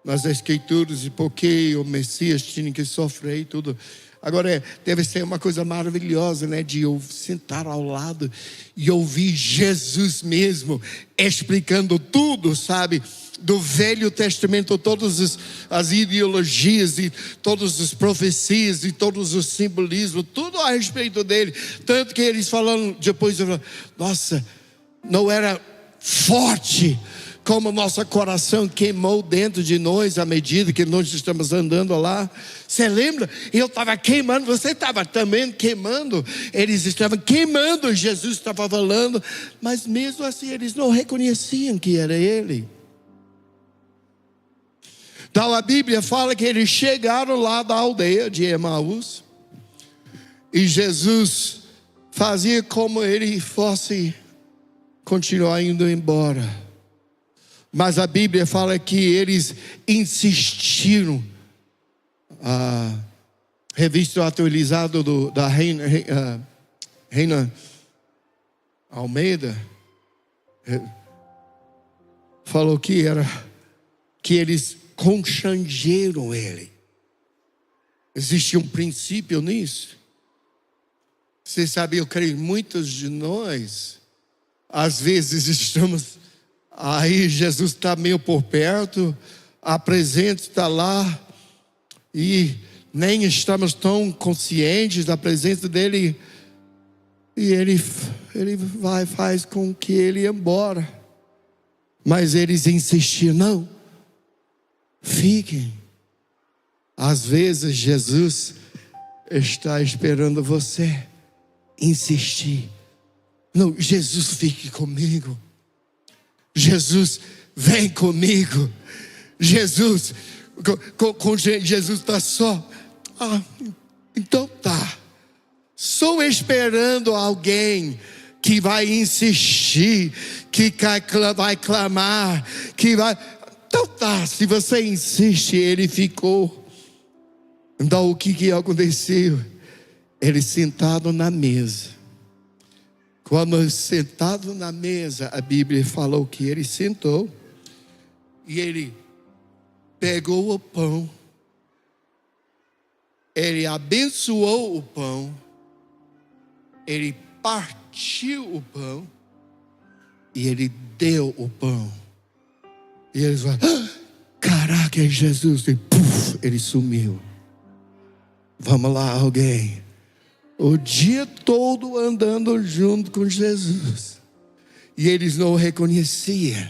nas Escrituras, e porque o Messias tinha que sofrer e tudo. Agora, deve ser uma coisa maravilhosa, né? De eu sentar ao lado e ouvir Jesus mesmo explicando tudo, sabe? Do Velho Testamento, todas as ideologias e todas as profecias e todos os simbolismos, tudo a respeito dele. Tanto que eles falando depois, nossa, não era forte como nosso coração queimou dentro de nós à medida que nós estamos andando lá. Você lembra? Eu estava queimando, você estava também queimando. Eles estavam queimando, Jesus estava falando, mas mesmo assim eles não reconheciam que era ele. Então a Bíblia fala que eles chegaram lá da aldeia de Emaús, e Jesus fazia como ele fosse continuar indo embora. Mas a Bíblia fala que eles insistiram. A revista atualizada da Reina Almeida falou que eles constrangeram ele. Existe um princípio nisso. Você sabe, eu creio, muitos de nós, às vezes estamos aí, Jesus está meio por perto, a presença está lá, e nem estamos tão conscientes da presença dele, e ele faz com que ele ia embora. Mas eles insistiam, não, fiquem. Às vezes Jesus está esperando você insistir. Não, Jesus, fique comigo. Jesus, vem comigo. Jesus, Jesus está só. Então tá. Só esperando alguém que vai insistir, que vai clamar, que vai. Então tá, se você insiste, ele ficou. Então o que aconteceu? Ele sentado na mesa. Quando sentado na mesa, a Bíblia falou que ele sentou e ele pegou o pão, ele abençoou o pão, ele partiu o pão e ele deu o pão. E eles falaram, caraca, é Jesus. E puf, ele sumiu. Vamos lá, alguém. O dia todo andando junto com Jesus. E eles não o reconheciam.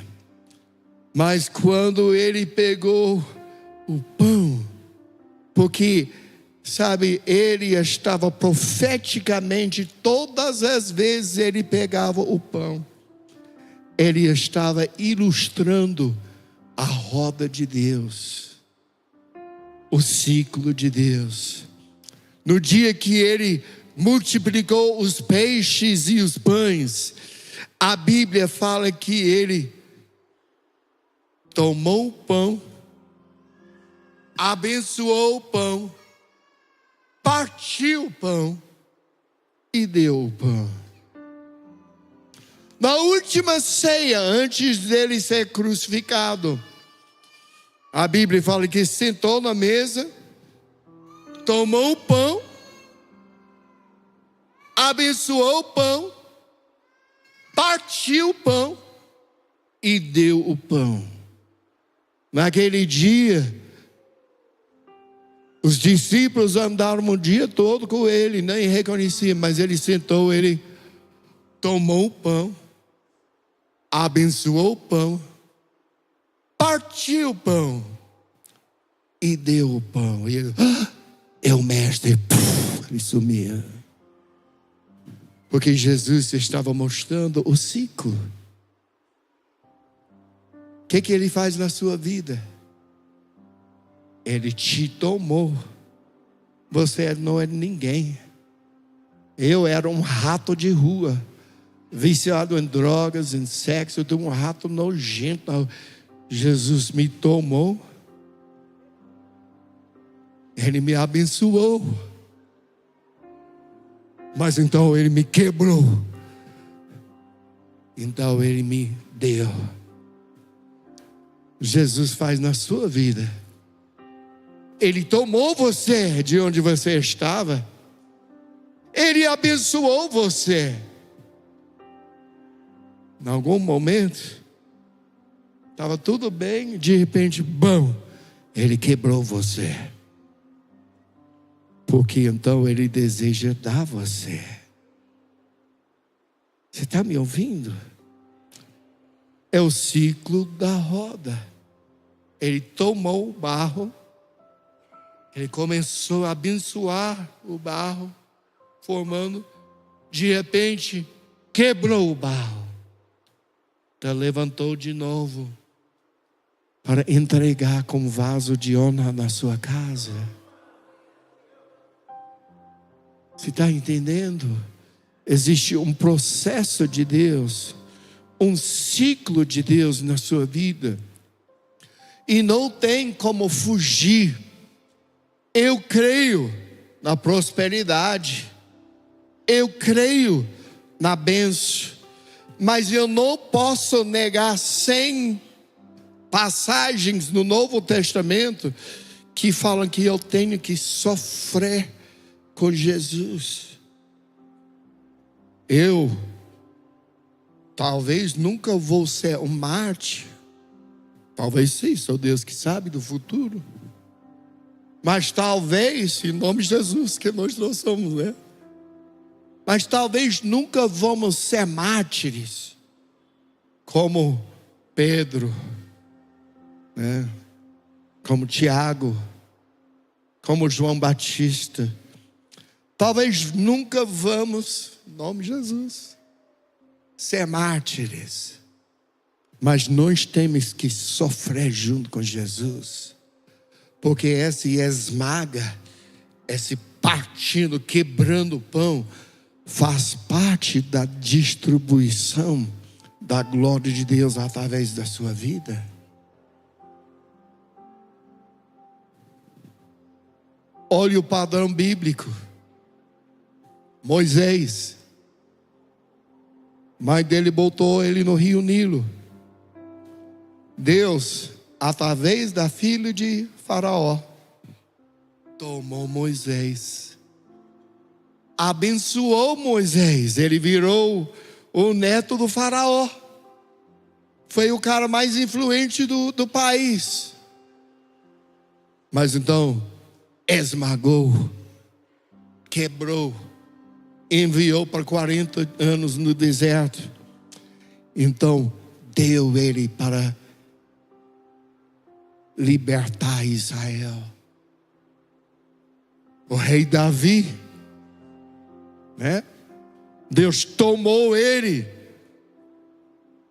Mas quando ele pegou o pão, porque, sabe, ele estava profeticamente, todas as vezes ele pegava o pão, ele estava ilustrando a roda de Deus, o ciclo de Deus. No dia que ele multiplicou os peixes e os pães, a Bíblia fala que ele tomou o pão, abençoou o pão, partiu o pão e deu o pão. Na última ceia, antes dele ser crucificado, a Bíblia fala que sentou na mesa, tomou o pão, abençoou o pão, partiu o pão e deu o pão. Naquele dia, os discípulos andaram o dia todo com ele, nem reconheciam, mas ele sentou, ele tomou o pão, abençoou o pão, partiu o pão e deu o pão. E ele, é o mestre, ele sumia. Porque Jesus estava mostrando o ciclo. O que ele faz na sua vida? Ele te tomou. Você não é ninguém. Eu era um rato de rua, viciado em drogas, em sexo, um rato nojento. Jesus me tomou. Ele me abençoou. Mas então ele me quebrou. Então ele me deu. Jesus faz na sua vida. Ele tomou você de onde você estava. Ele abençoou você. Em algum momento estava tudo bem, de repente, bom, ele quebrou você. Porque então ele deseja dar você. Você está me ouvindo? É o ciclo da roda. Ele tomou o barro, ele começou a abençoar o barro, formando, de repente, quebrou o barro. Então levantou de novo, para entregar como vaso de honra na sua casa. Você está entendendo? Existe um processo de Deus, um ciclo de Deus na sua vida, e não tem como fugir. Eu creio na prosperidade, eu creio na bênção, mas eu não posso negar sem passagens no Novo Testamento que falam que eu tenho que sofrer com Jesus. Eu talvez nunca vou ser um mártir. Talvez sim, sou Deus que sabe do futuro. Mas talvez, em nome de Jesus, que nós não somos, né? Mas talvez nunca vamos ser mártires como Pedro, né? Como Tiago, como João Batista. Talvez nunca vamos, em nome de Jesus, ser mártires. Mas nós temos que sofrer junto com Jesus. Porque esse esmaga, esse partindo, quebrando o pão, faz parte da distribuição da glória de Deus através da sua vida. Olhe o padrão bíblico. Moisés, mãe dele botou ele no rio Nilo. Deus, através da filha de Faraó, tomou Moisés, abençoou Moisés. Ele virou o neto do Faraó. Foi o cara mais influente do país. Mas então esmagou, quebrou, enviou para 40 anos no deserto. Então deu ele para libertar Israel. O rei Davi, né? Deus tomou ele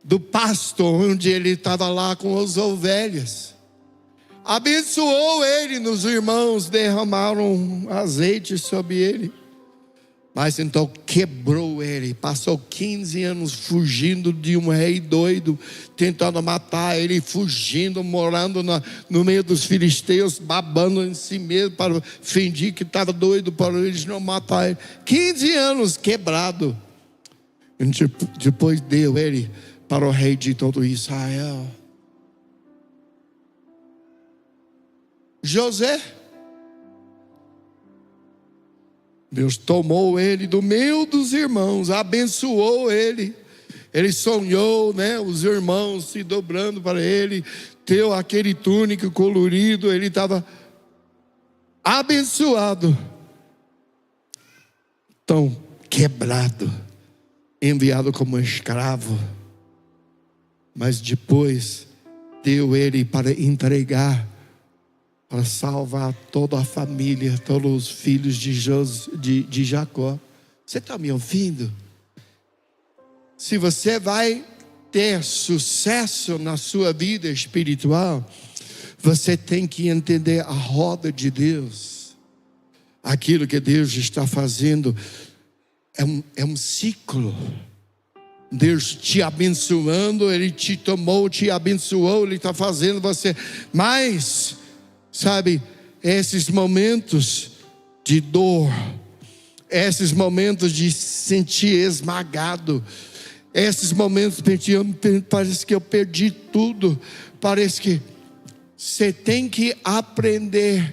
do pasto onde ele estava lá com as ovelhas, abençoou ele, nos irmãos derramaram azeite sobre ele, mas então quebrou ele. Passou 15 anos fugindo de um rei doido, tentando matar ele, fugindo, morando no meio dos filisteus, babando em si mesmo para fingir que estava doido para eles não matar ele. 15 anos quebrado. E depois deu ele para o rei de todo Israel. José, Deus tomou ele do meio dos irmãos, abençoou ele. Ele sonhou, né? Os irmãos se dobrando para ele, teu aquele túnico colorido, ele estava abençoado. Então, quebrado, enviado como escravo. Mas depois deu ele para entregar, para salvar toda a família, todos os filhos de Jacó. Você está me ouvindo? Se você vai ter sucesso na sua vida espiritual, você tem que entender a roda de Deus. Aquilo que Deus está fazendo é um ciclo. Deus te abençoando, Ele te tomou, te abençoou, Ele está fazendo você. Mas, sabe, esses momentos de dor, esses momentos de se sentir esmagado, esses momentos parece que eu perdi tudo, parece que você tem que aprender a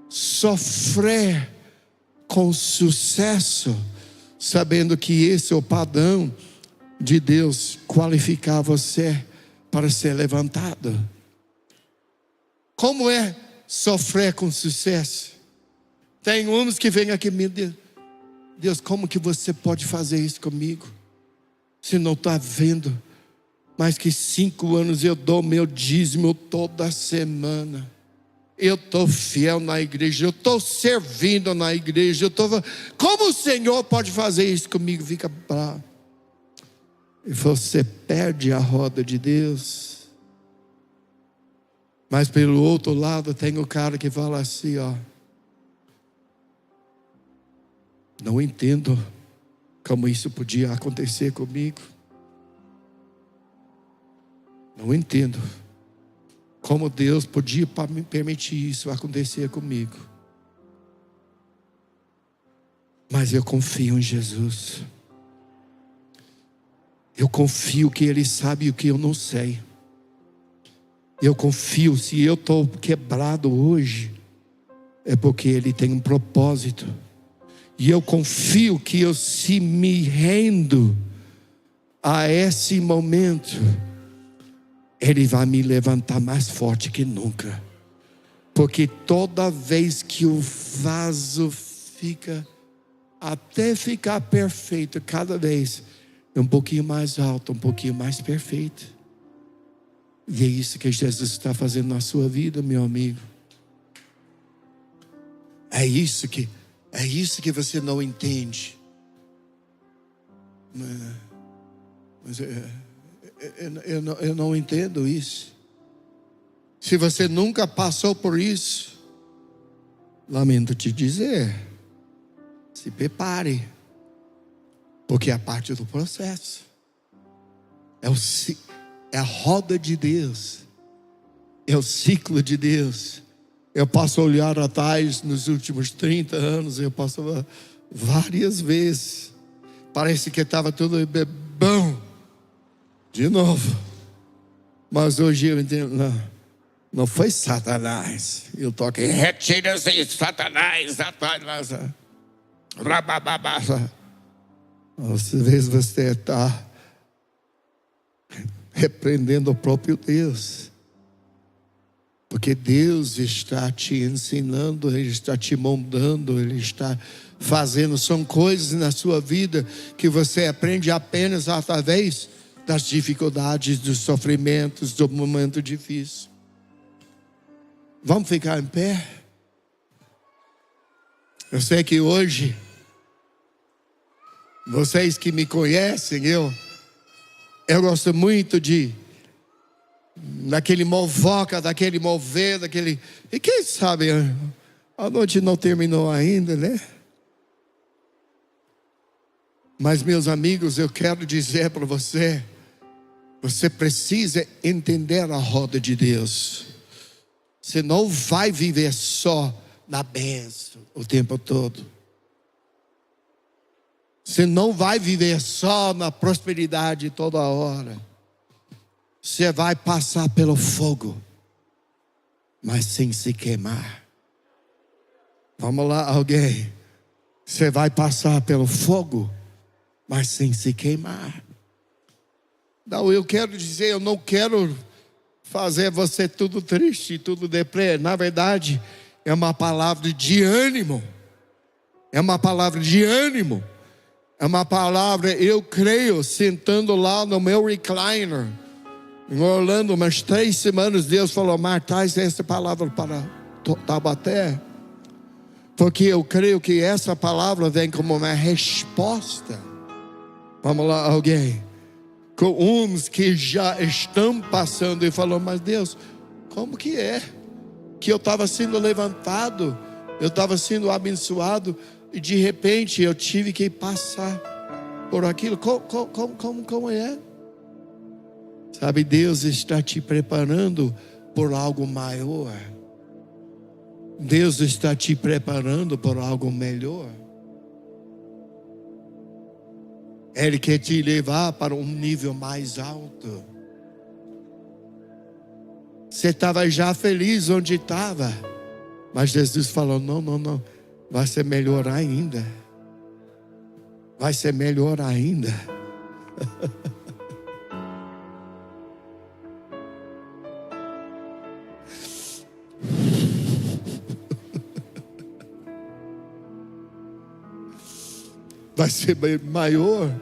sofrer com sucesso, sabendo que esse é o padrão de Deus qualificar você para ser levantado. Como é sofrer com sucesso? Tem uns que vêm aqui, meu Deus, como que você pode fazer isso comigo? Você não está vendo, mais que 5 anos eu dou meu dízimo toda semana. Eu estou fiel na igreja, eu estou servindo na igreja, como o Senhor pode fazer isso comigo? Fica bravo. E você perde a roda de Deus. Mas pelo outro lado tem o cara que fala assim, ó: não entendo como isso podia acontecer comigo. Não entendo como Deus podia me permitir isso acontecer comigo. Mas eu confio em Jesus. Eu confio que Ele sabe o que eu não sei. Eu confio, se eu estou quebrado hoje, é porque Ele tem um propósito. E eu confio que eu, se me rendo a esse momento, Ele vai me levantar mais forte que nunca. Porque toda vez que o vaso fica, até ficar perfeito, cada vez é um pouquinho mais alto, um pouquinho mais perfeito. E é isso que Jesus está fazendo na sua vida, meu amigo. É isso que você não entende. Mas eu não entendo isso. Se você nunca passou por isso, lamento te dizer, se prepare, porque é parte do processo. É a roda de Deus, é o ciclo de Deus. Eu posso olhar atrás nos últimos 30 anos, eu passava várias vezes. Parece que estava tudo bom, de novo. Mas hoje eu entendo, não foi Satanás. Eu estou aqui, retira-se, Satanás. Às vezes você está repreendendo o próprio Deus. Porque Deus está te ensinando, Ele está te moldando, Ele está fazendo. São coisas na sua vida que você aprende apenas através das dificuldades, dos sofrimentos, do momento difícil. Vamos ficar em pé? Eu sei que hoje, vocês que me conhecem, eu gosto muito daquele movoca, daquele mover, daquele... E quem sabe, a noite não terminou ainda, né? Mas, meus amigos, eu quero dizer para você, você precisa entender a roda de Deus. Você não vai viver só na bênção o tempo todo. Você não vai viver só na prosperidade toda hora. Você vai passar pelo fogo, mas sem se queimar. Vamos lá, alguém. Você vai passar pelo fogo, mas sem se queimar. Não, eu quero dizer, eu não quero fazer você tudo triste, tudo deprê. Na verdade, é uma palavra de ânimo. É uma palavra de ânimo. É uma palavra, eu creio, sentando lá no meu recliner, em Orlando, umas 3 semanas, Deus falou: Marta, traz essa palavra para Taubaté. Porque eu creio que essa palavra vem como uma resposta. Vamos lá, alguém. Com uns que já estão passando e falou: mas Deus, como que é? Que eu estava sendo levantado, eu estava sendo abençoado, e de repente eu tive que passar por aquilo. Como é? Sabe, Deus está te preparando por algo maior. Deus está te preparando por algo melhor. Ele quer te levar para um nível mais alto. Você estava já feliz onde estava, mas Jesus falou: não, vai ser melhor ainda. Vai ser melhor ainda. Vai ser maior.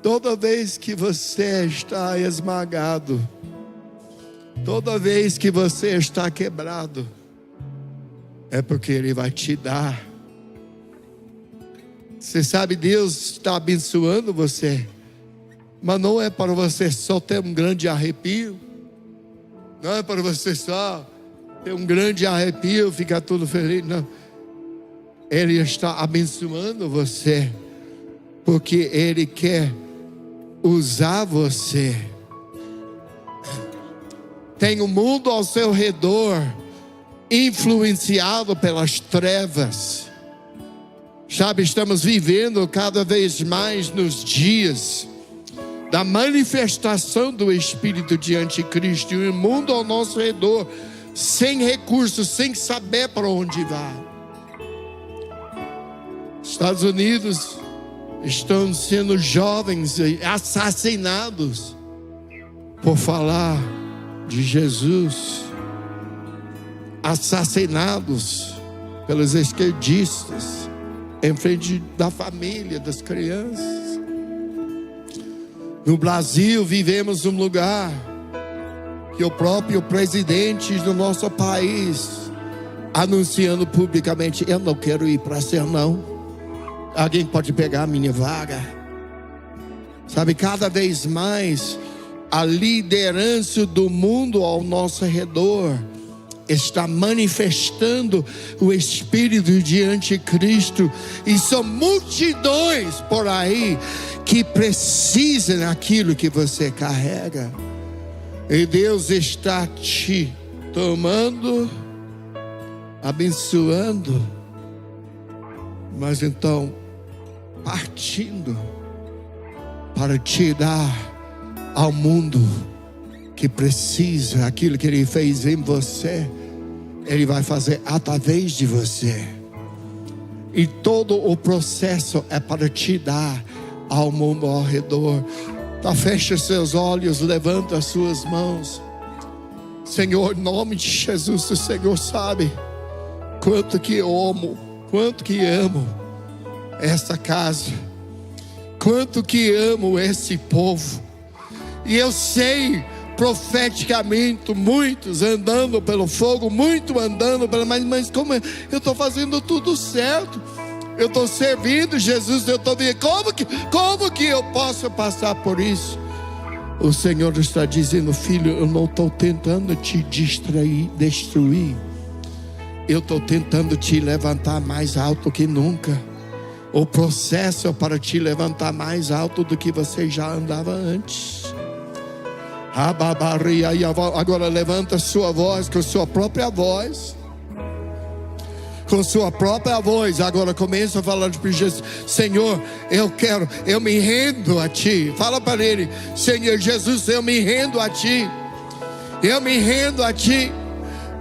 Toda vez que você está esmagado, toda vez que você está quebrado, é porque Ele vai te dar. Você sabe, Deus está abençoando você, mas não é para você só ter um grande arrepio. Não é para você só ter um grande arrepio, ficar tudo feliz. Não. Ele está abençoando você, porque Ele quer usar você. Tem um mundo ao seu redor, influenciado pelas trevas. Sabe, estamos vivendo cada vez mais nos dias da manifestação do espírito de anticristo e o mundo ao nosso redor, sem recursos, sem saber para onde vai. Estados Unidos estão sendo jovens assassinados por falar de Jesus, assassinados pelos esquerdistas em frente da família, das crianças. No Brasil vivemos num lugar que o próprio presidente do nosso país anunciando publicamente: eu não quero ir para ser não, alguém pode pegar a minha vaga. Sabe, cada vez mais a liderança do mundo ao nosso redor está manifestando o espírito de anticristo, e são multidões por aí que precisam daquilo que você carrega. E Deus está te tomando, abençoando, mas então partindo para te dar ao mundo que precisa aquilo que Ele fez em você. Ele vai fazer através de você, e todo o processo é para te dar ao mundo ao redor. Então fecha seus olhos, levanta as suas mãos. Senhor, em nome de Jesus, o Senhor sabe quanto que amo essa casa, quanto que amo esse povo. E eu sei profeticamente, muitos andando pelo fogo, muito andando pelo, mas como eu estou fazendo tudo certo, eu estou servindo Jesus, eu estou vendo, como que eu posso passar por isso? O Senhor está dizendo: filho, eu não estou tentando te destruir, eu estou tentando te levantar mais alto que nunca. O processo é para te levantar mais alto do que você já andava antes. Agora levanta sua voz com sua própria voz. Com sua própria voz. Agora começa a falar para Jesus: Senhor, eu me rendo a Ti. Fala para Ele: Senhor Jesus, eu me rendo a Ti. Eu me rendo a Ti.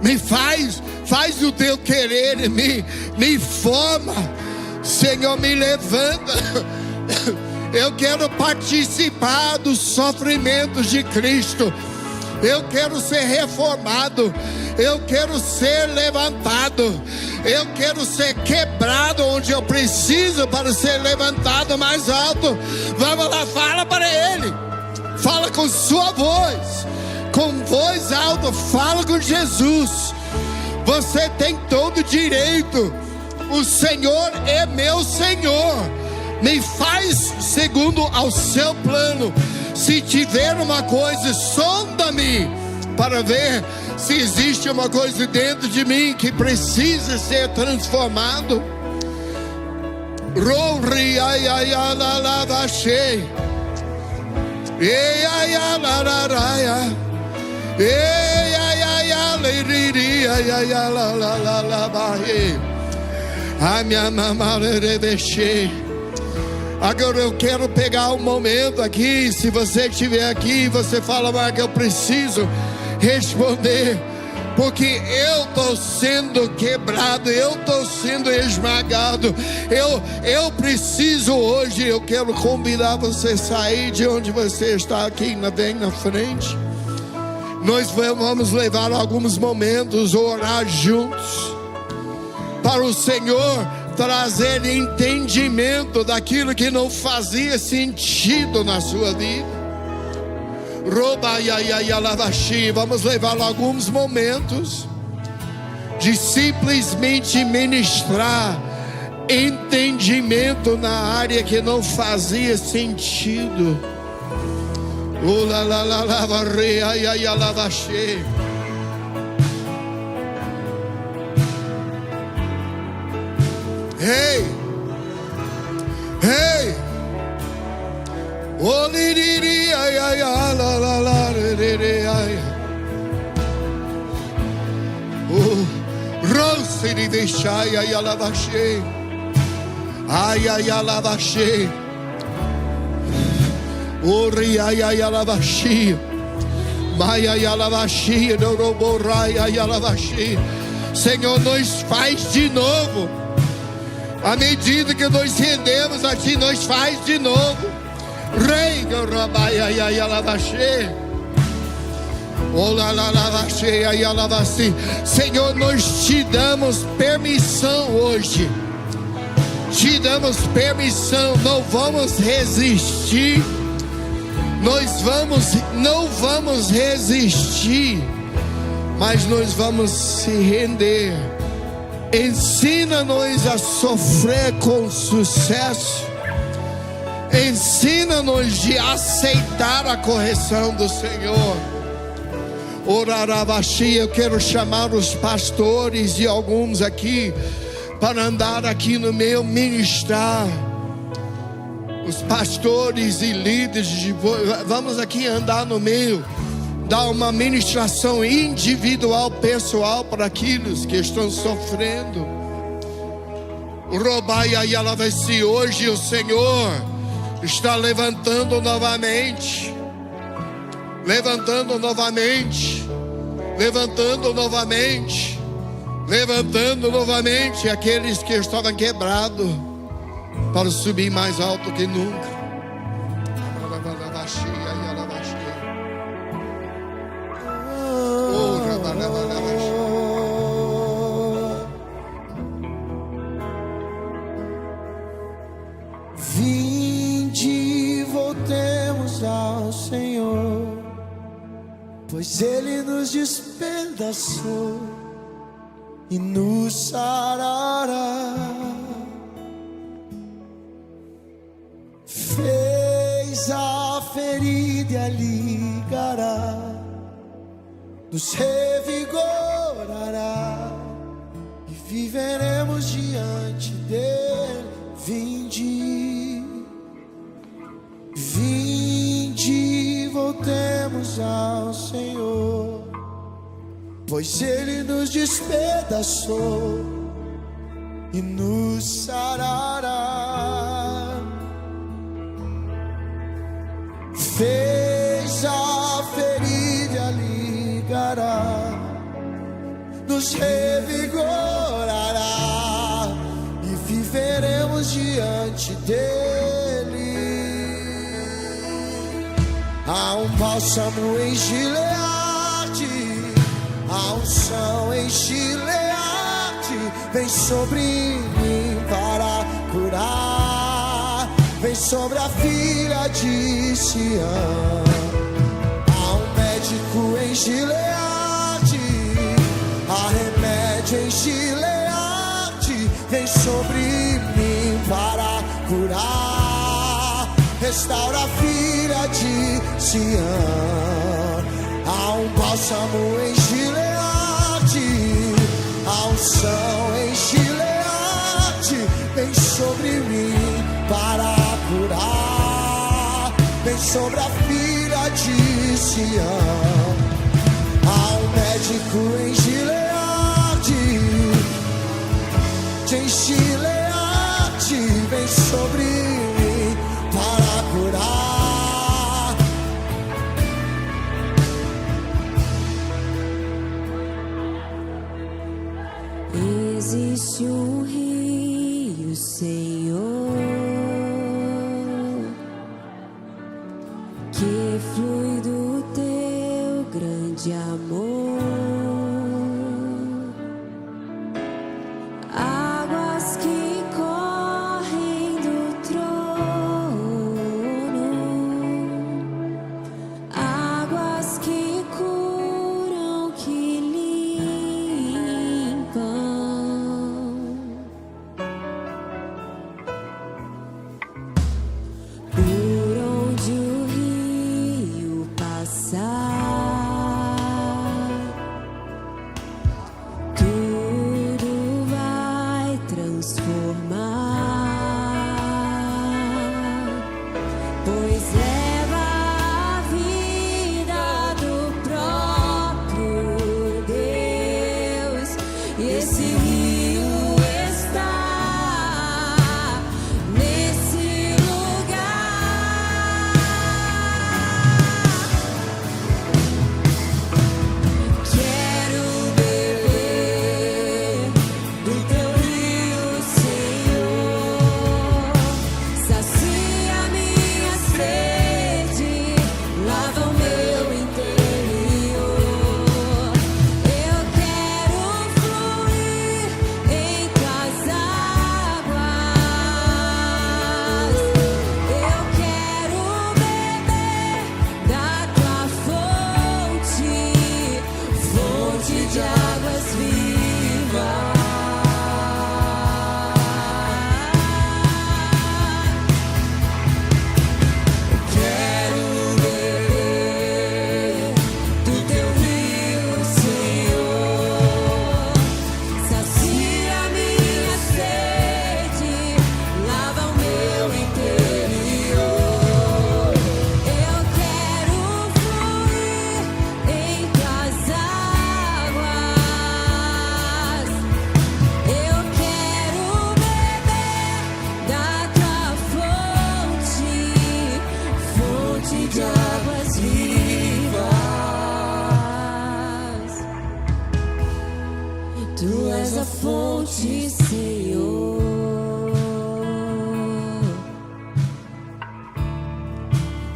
Me faz o Teu querer, me forma. Senhor, me levanta. Eu quero participar dos sofrimentos de Cristo. Eu quero ser reformado. Eu quero ser levantado. Eu quero ser quebrado onde eu preciso para ser levantado mais alto. Vamos lá, fala para Ele. Fala com sua voz, com voz alta. Fala com Jesus. Você tem todo o direito. O Senhor é meu Senhor. Me faz segundo ao seu plano. Se tiver uma coisa, sonda-me para ver se existe uma coisa dentro de mim que precisa ser transformado. Agora eu quero pegar um momento aqui. Se você estiver aqui, você fala: mas eu preciso responder, porque eu estou sendo quebrado, eu estou sendo esmagado. Eu preciso hoje. Eu quero convidar você a sair de onde você está aqui, bem na frente. Nós vamos levar alguns momentos, orar juntos, para o Senhor trazer entendimento daquilo que não fazia sentido na sua vida. Vamos levar alguns momentos de simplesmente ministrar entendimento na área que não fazia sentido. Hey, hey, oh, liriri, ay, ay, ay, la, la, la, liriri, ay. Oh, rose di vishai, ay, alavache, ay, ay, alavache. Ori ai ai alabaxi. Mai ai alabaxi, doroborai ai alabaxi. Senhor, nos faz de novo. À medida que nós rendemos a Ti, nos faz de novo. Rei, dorobai ai ai alabaxi. Olalabaxi ai alabaxi. Senhor, nós Te damos permissão hoje. Te damos permissão, não vamos resistir. Não vamos resistir, mas nós vamos se render. Ensina-nos a sofrer com sucesso. Ensina-nos de aceitar a correção do Senhor. Orarabaxi, eu quero chamar os pastores e alguns aqui para andar aqui no meu ministrar. Os pastores e líderes, vamos aqui andar no meio, dar uma ministração individual, pessoal para aqueles que estão sofrendo. Se hoje o Senhor está levantando novamente, levantando novamente, levantando novamente, levantando novamente aqueles que estavam quebrados, para subir mais alto que nunca. Vinde, voltemos ao Senhor, pois Ele nos despedaçou e nos sarará. Fez a ferida e a ligará, nos revigorará e viveremos diante dele. Vinde, vinde, voltemos ao Senhor, pois Ele nos despedaçou e nos sarará. Fez a ferida e a ligará, nos revigorará e viveremos diante dele. Há um bálsamo em Gileade, a unção em Gileade vem sobre mim para curar. Vem sobre a filha de Sião. Há um médico em Gileade, há remédio em Gileade. Vem sobre mim para curar. Restaura a filha de Sião. Há um bálsamo em Gileade, a unção em Gileade. Vem sobre mim para curar, vem sobre a filha de Sião. Há um médico em Gileade, vem sobre mim para curar. Existe um rio, Senhor, que flui do teu grande amor, águas que correm do trono, águas que curam, que limpam. Por onde o rio passar, fonte de águas vivas. Tu és a fonte, Senhor.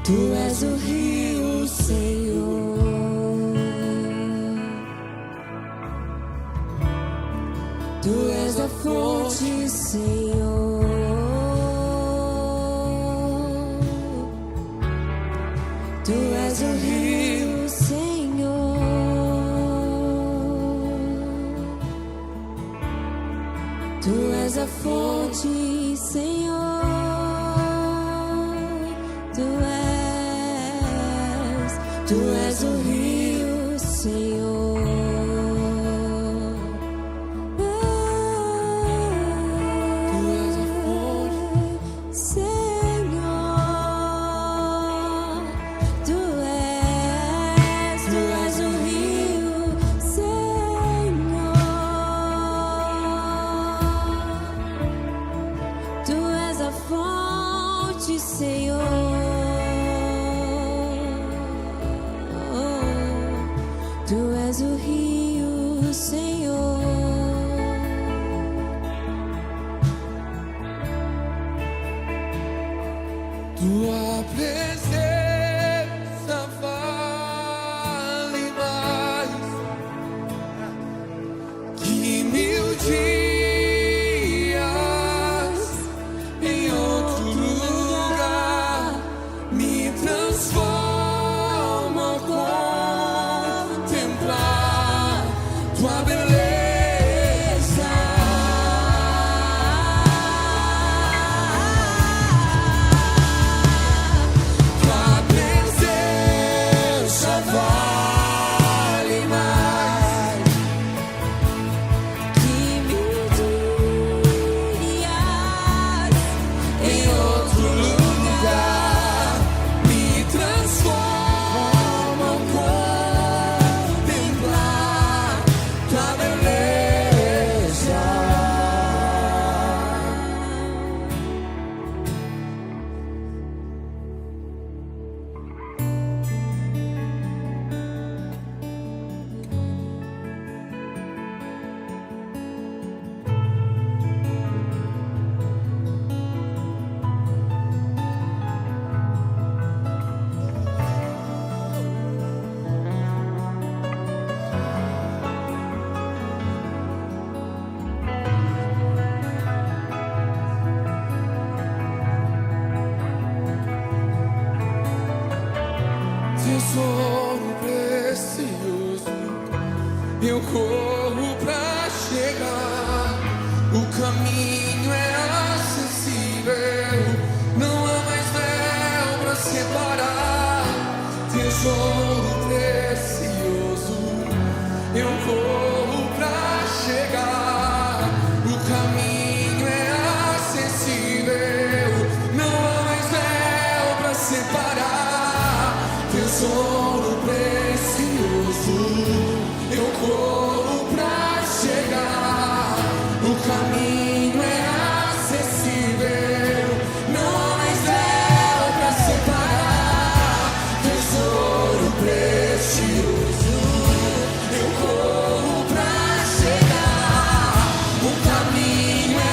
Tu és o rio, Senhor. Tu és a fonte, Senhor. Tu és o rio, Senhor. Tu és a fonte, Senhor. Tu és o rio, Senhor. Tu és a fonte, Senhor. Tu és o rio, Senhor. Tu és a fonte, Senhor. Tu és o rio, Senhor. Tua presença vale mais que 1000 dias em outro lugar. Me transforma ao contemplar tua beleza. Tua presença vale mais Que 1000 dias em outro lugar. Me transforma ao contemplar tua beleza. Tesouro precioso, eu corro pra chegar. O caminho é acessível, não há mais véu pra separar. Tesouro precioso, eu corro pra chegar. O caminho é acessível, não há mais véu pra separar. Tesouro precioso, eu corro pra chegar. O caminho é acessível, não há mais véu pra separar. Tesouro precioso, eu corro pra chegar. O caminho é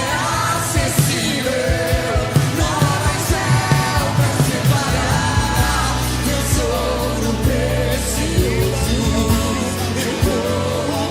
acessível, não há mais véu pra separar. Tesouro precioso, eu corro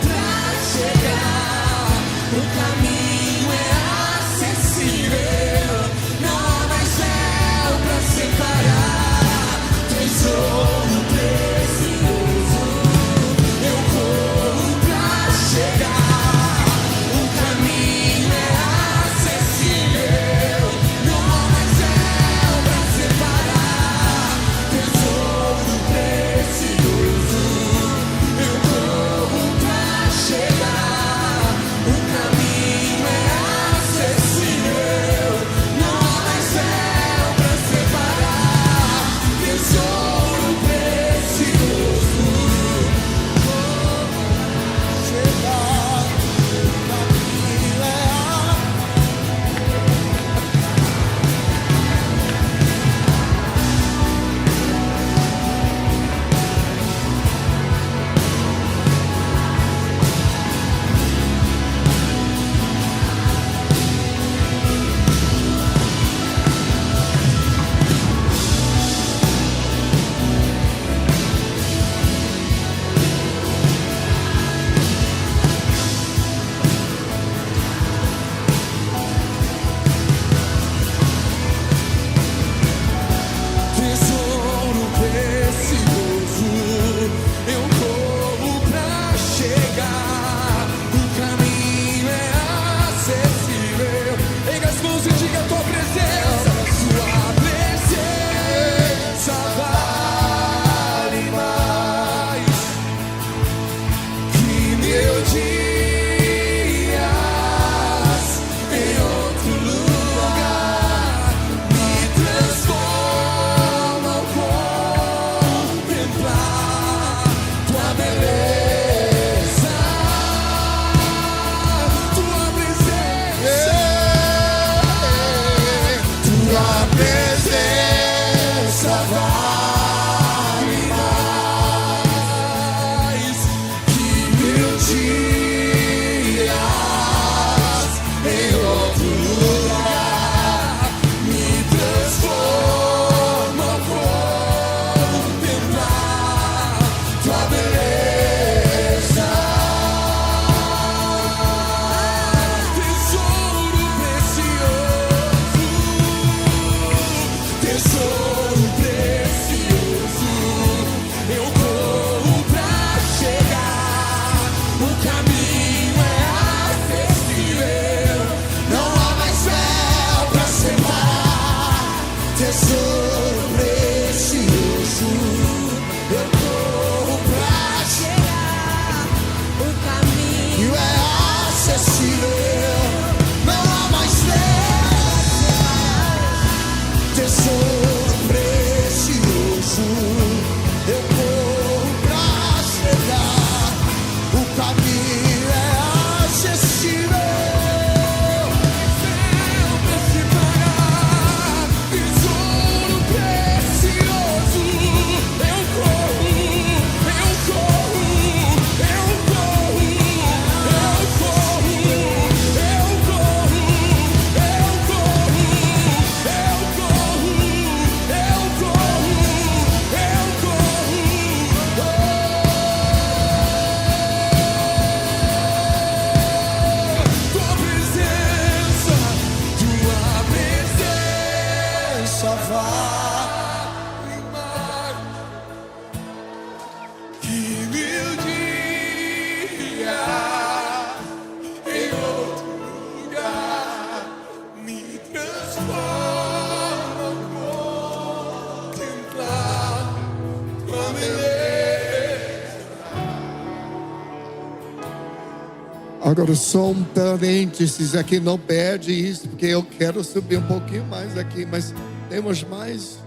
Agora só um parênteses aqui, não perde isso, porque eu quero subir um pouquinho mais aqui, mas temos mais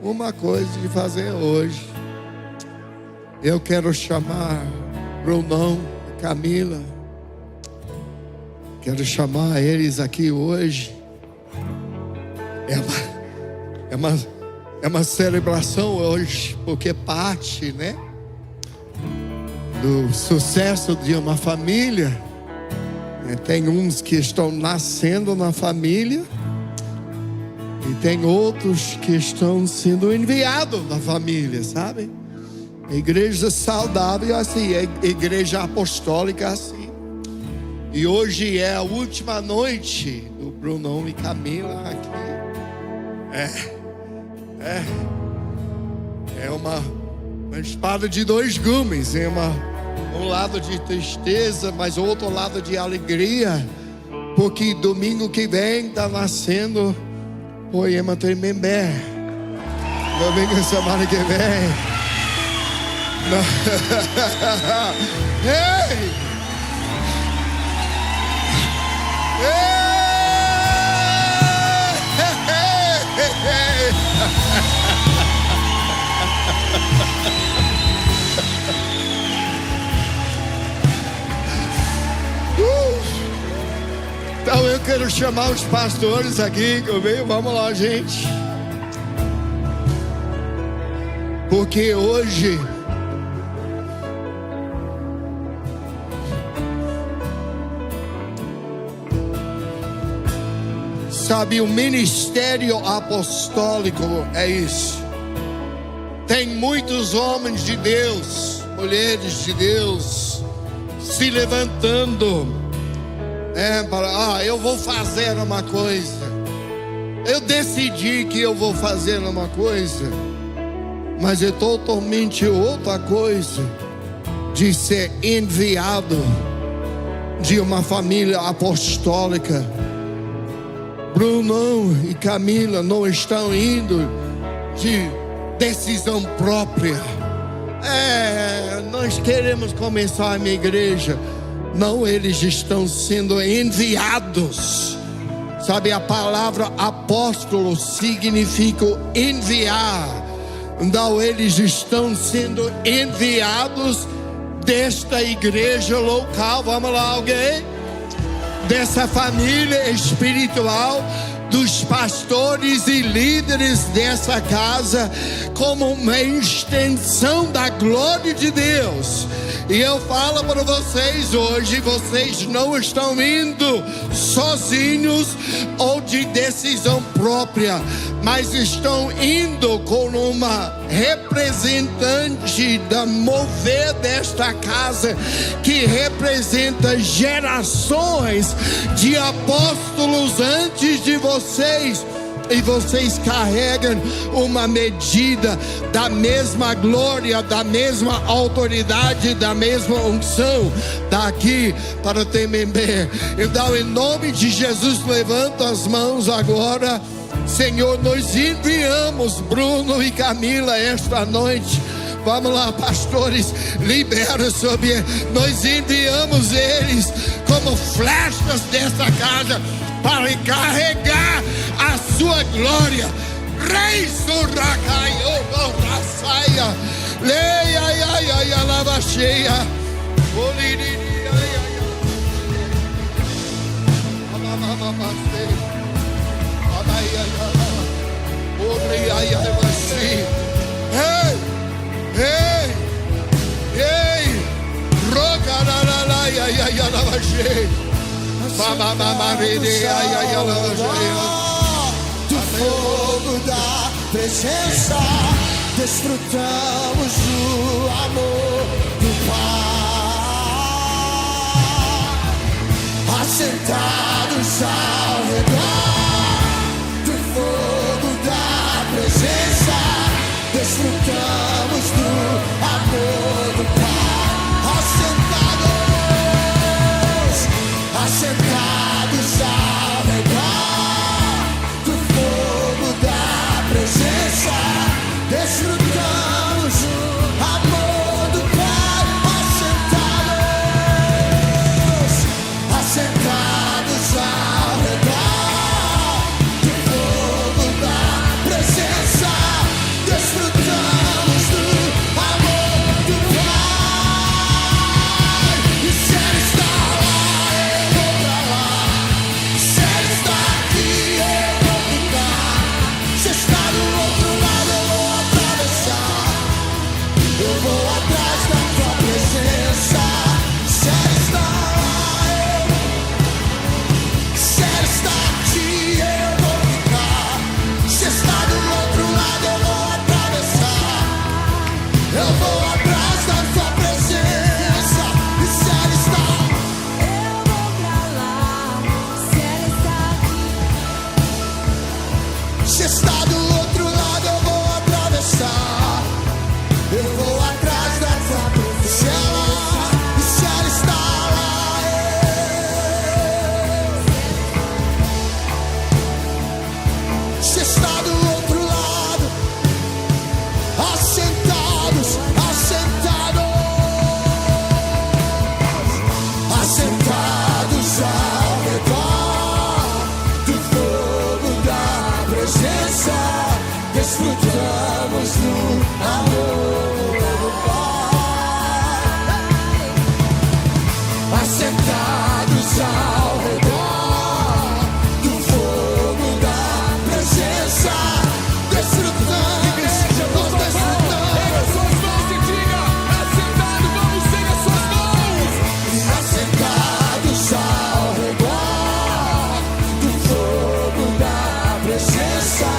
uma coisa de fazer hoje. Eu quero chamar Brunão e Camila. Quero chamar eles aqui hoje. É uma celebração hoje, porque parte, né, do sucesso de uma família. Tem uns que estão nascendo na família e tem outros que estão sendo enviados na família, sabe? Igreja saudável é assim, igreja apostólica é assim. E hoje é a última noite do Brunão e Camila aqui. É uma espada de dois gumes. É um lado de tristeza, mas outro lado de alegria. Porque domingo que vem está nascendo Poema Tremembé. Domingo semana que vem. Ei! Então eu quero chamar os pastores aqui comigo. Vamos lá, gente. Porque hoje sabe, o ministério apostólico é isso. Tem muitos homens de Deus, mulheres de Deus se levantando para, eu vou fazer uma coisa. Eu decidi que eu vou fazer uma coisa, mas é totalmente outra coisa de ser enviado de uma família apostólica. Brunão e Camila não estão indo de decisão própria. Nós queremos começar a minha igreja. Não, eles estão sendo enviados. Sabe, a palavra apóstolo significa enviar. Então eles estão sendo enviados desta igreja local. Vamos lá, alguém? Dessa família espiritual, dos pastores e líderes dessa casa, como uma extensão da glória de Deus. E eu falo para vocês hoje, vocês não estão indo sozinhos ou de decisão própria, mas estão indo com uma representante da mover desta casa, que representa gerações de apóstolos antes de vocês. E vocês carregam uma medida da mesma glória, da mesma autoridade, da mesma unção daqui para Tremembé. Então, em nome de Jesus, levanta as mãos agora. Senhor, nós enviamos Bruno e Camila esta noite. Vamos lá, pastores, libera sobre. Nós enviamos eles como flechas desta casa para carregar a sua glória. Rei Surracaio, Raçaia, Leia, Ia, Lava Cheia, Oliriria, do fogo da presença, desfrutamos do amor do Pai, assentados ao redor do fogo da presença, desfrutamos do amor do Pai, assentados ao redor do fogo da presença, desfrutamos o amor do Pai, assentados assentados, assentados ao redor do fogo da presença, desfrutamos do amor do Pai. Assentados ao redor do fogo da presença, desfrutamos, nós desfrutamos. Suas mãos e diga, assentado, vamos ter as suas mãos. Assentados ao redor do fogo da presença,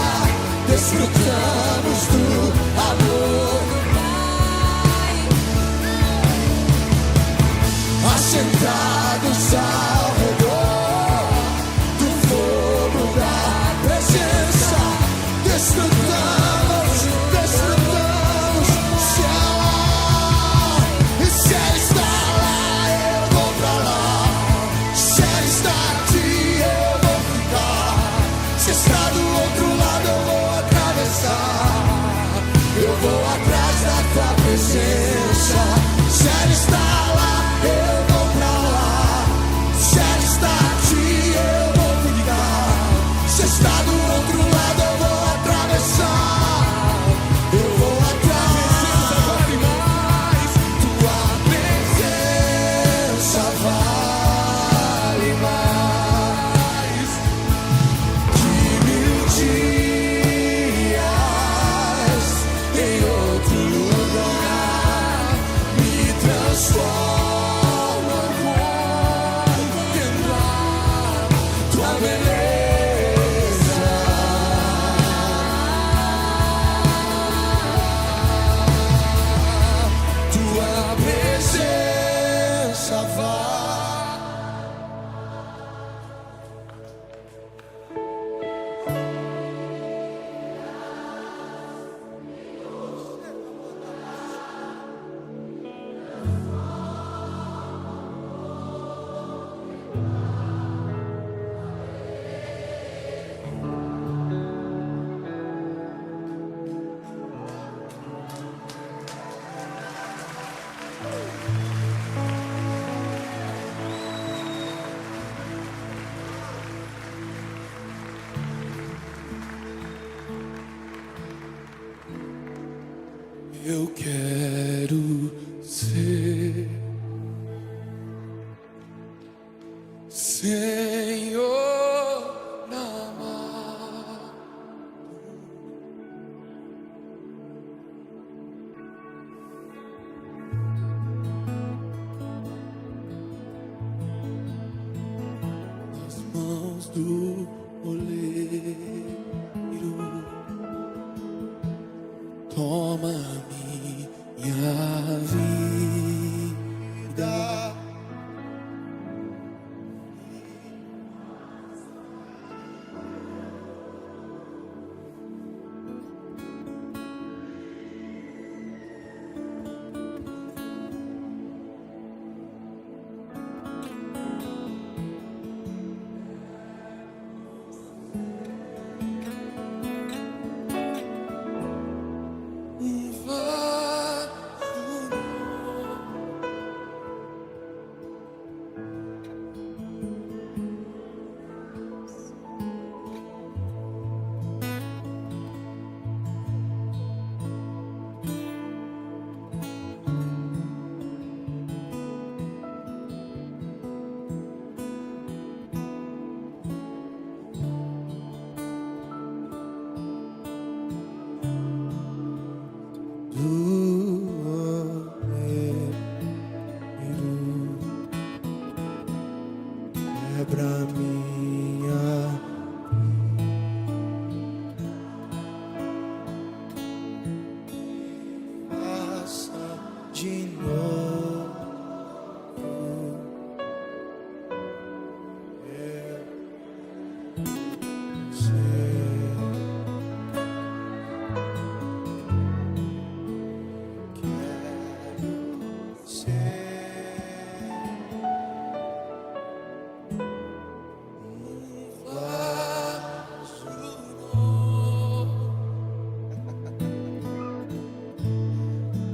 desfrutamos do amor do Pai. Assentados ao redor do fogo da presença, desfrutamos, desfrutamos. Se ele está lá, eu vou pra lá. Se ele está aqui, eu vou ficar. Se está do outro lado, eu vou atravessar. Eu vou atrás da tua presença. Se ele está lá, eu vou pra lá. Se ele está aqui, eu vou ficar. Se está do outro lado, eu vou atravessar. Eu vou atrás. Vale mais, Tua presença vale mais que 1000 dias em outro lugar. Me transforma, contemplar tua beleza. Tua presença vai. Eu quero ser Senhor amado. Nas mãos do oleiro, toma minha vida. Quebra minha faça de novo. Eu quero ser.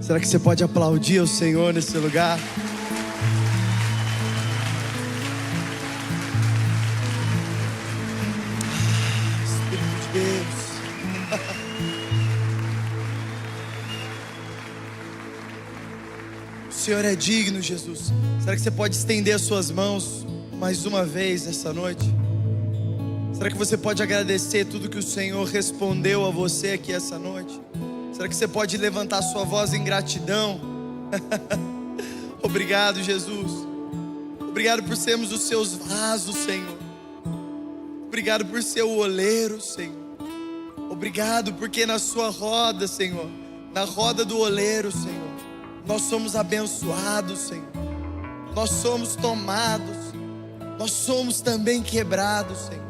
Será que você pode aplaudir o Senhor nesse lugar? Espírito de Deus. O Senhor é digno, Jesus. Será que você pode estender as suas mãos mais uma vez essa noite? Será que você pode agradecer tudo que o Senhor respondeu a você aqui essa noite? Será que você pode levantar sua voz em gratidão? Obrigado, Jesus. Obrigado por sermos os seus vasos, Senhor. Obrigado por ser o oleiro, Senhor. Obrigado porque na sua roda, Senhor, na roda do oleiro, Senhor, nós somos abençoados, Senhor. Nós somos tomados. Nós somos também quebrados, Senhor.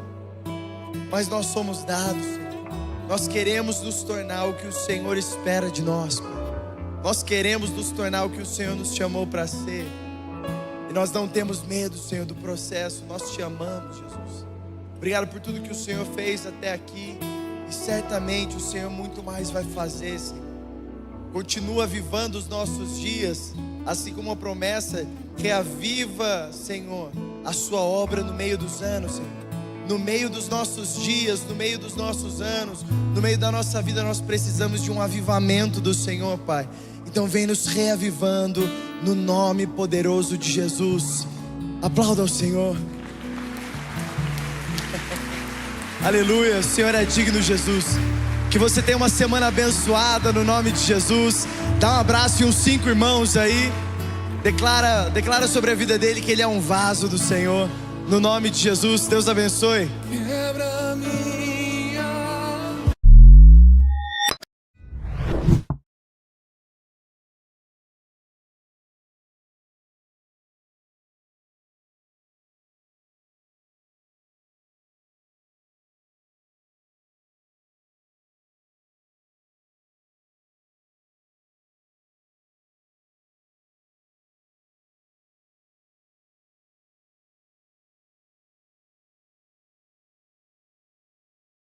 Mas nós somos dados, Senhor. Nós queremos nos tornar o que o Senhor espera de nós, Pai. Nós queremos nos tornar o que o Senhor nos chamou para ser. E nós não temos medo, Senhor, do processo. Nós te amamos, Jesus. Obrigado por tudo que o Senhor fez até aqui. E certamente o Senhor muito mais vai fazer, Senhor. Continua avivando os nossos dias, assim como a promessa reaviva, Senhor, a sua obra no meio dos anos, Senhor. No meio dos nossos dias, no meio dos nossos anos, no meio da nossa vida, nós precisamos de um avivamento do Senhor, Pai. Então vem nos reavivando no nome poderoso de Jesus. Aplauda ao Senhor. Aleluia, o Senhor é digno, Jesus. Que você tenha uma semana abençoada no nome de Jesus. Dá um abraço e uns 5 irmãos aí. Declara sobre a vida dele que ele é um vaso do Senhor. No nome de Jesus, Deus abençoe. Quebra-me.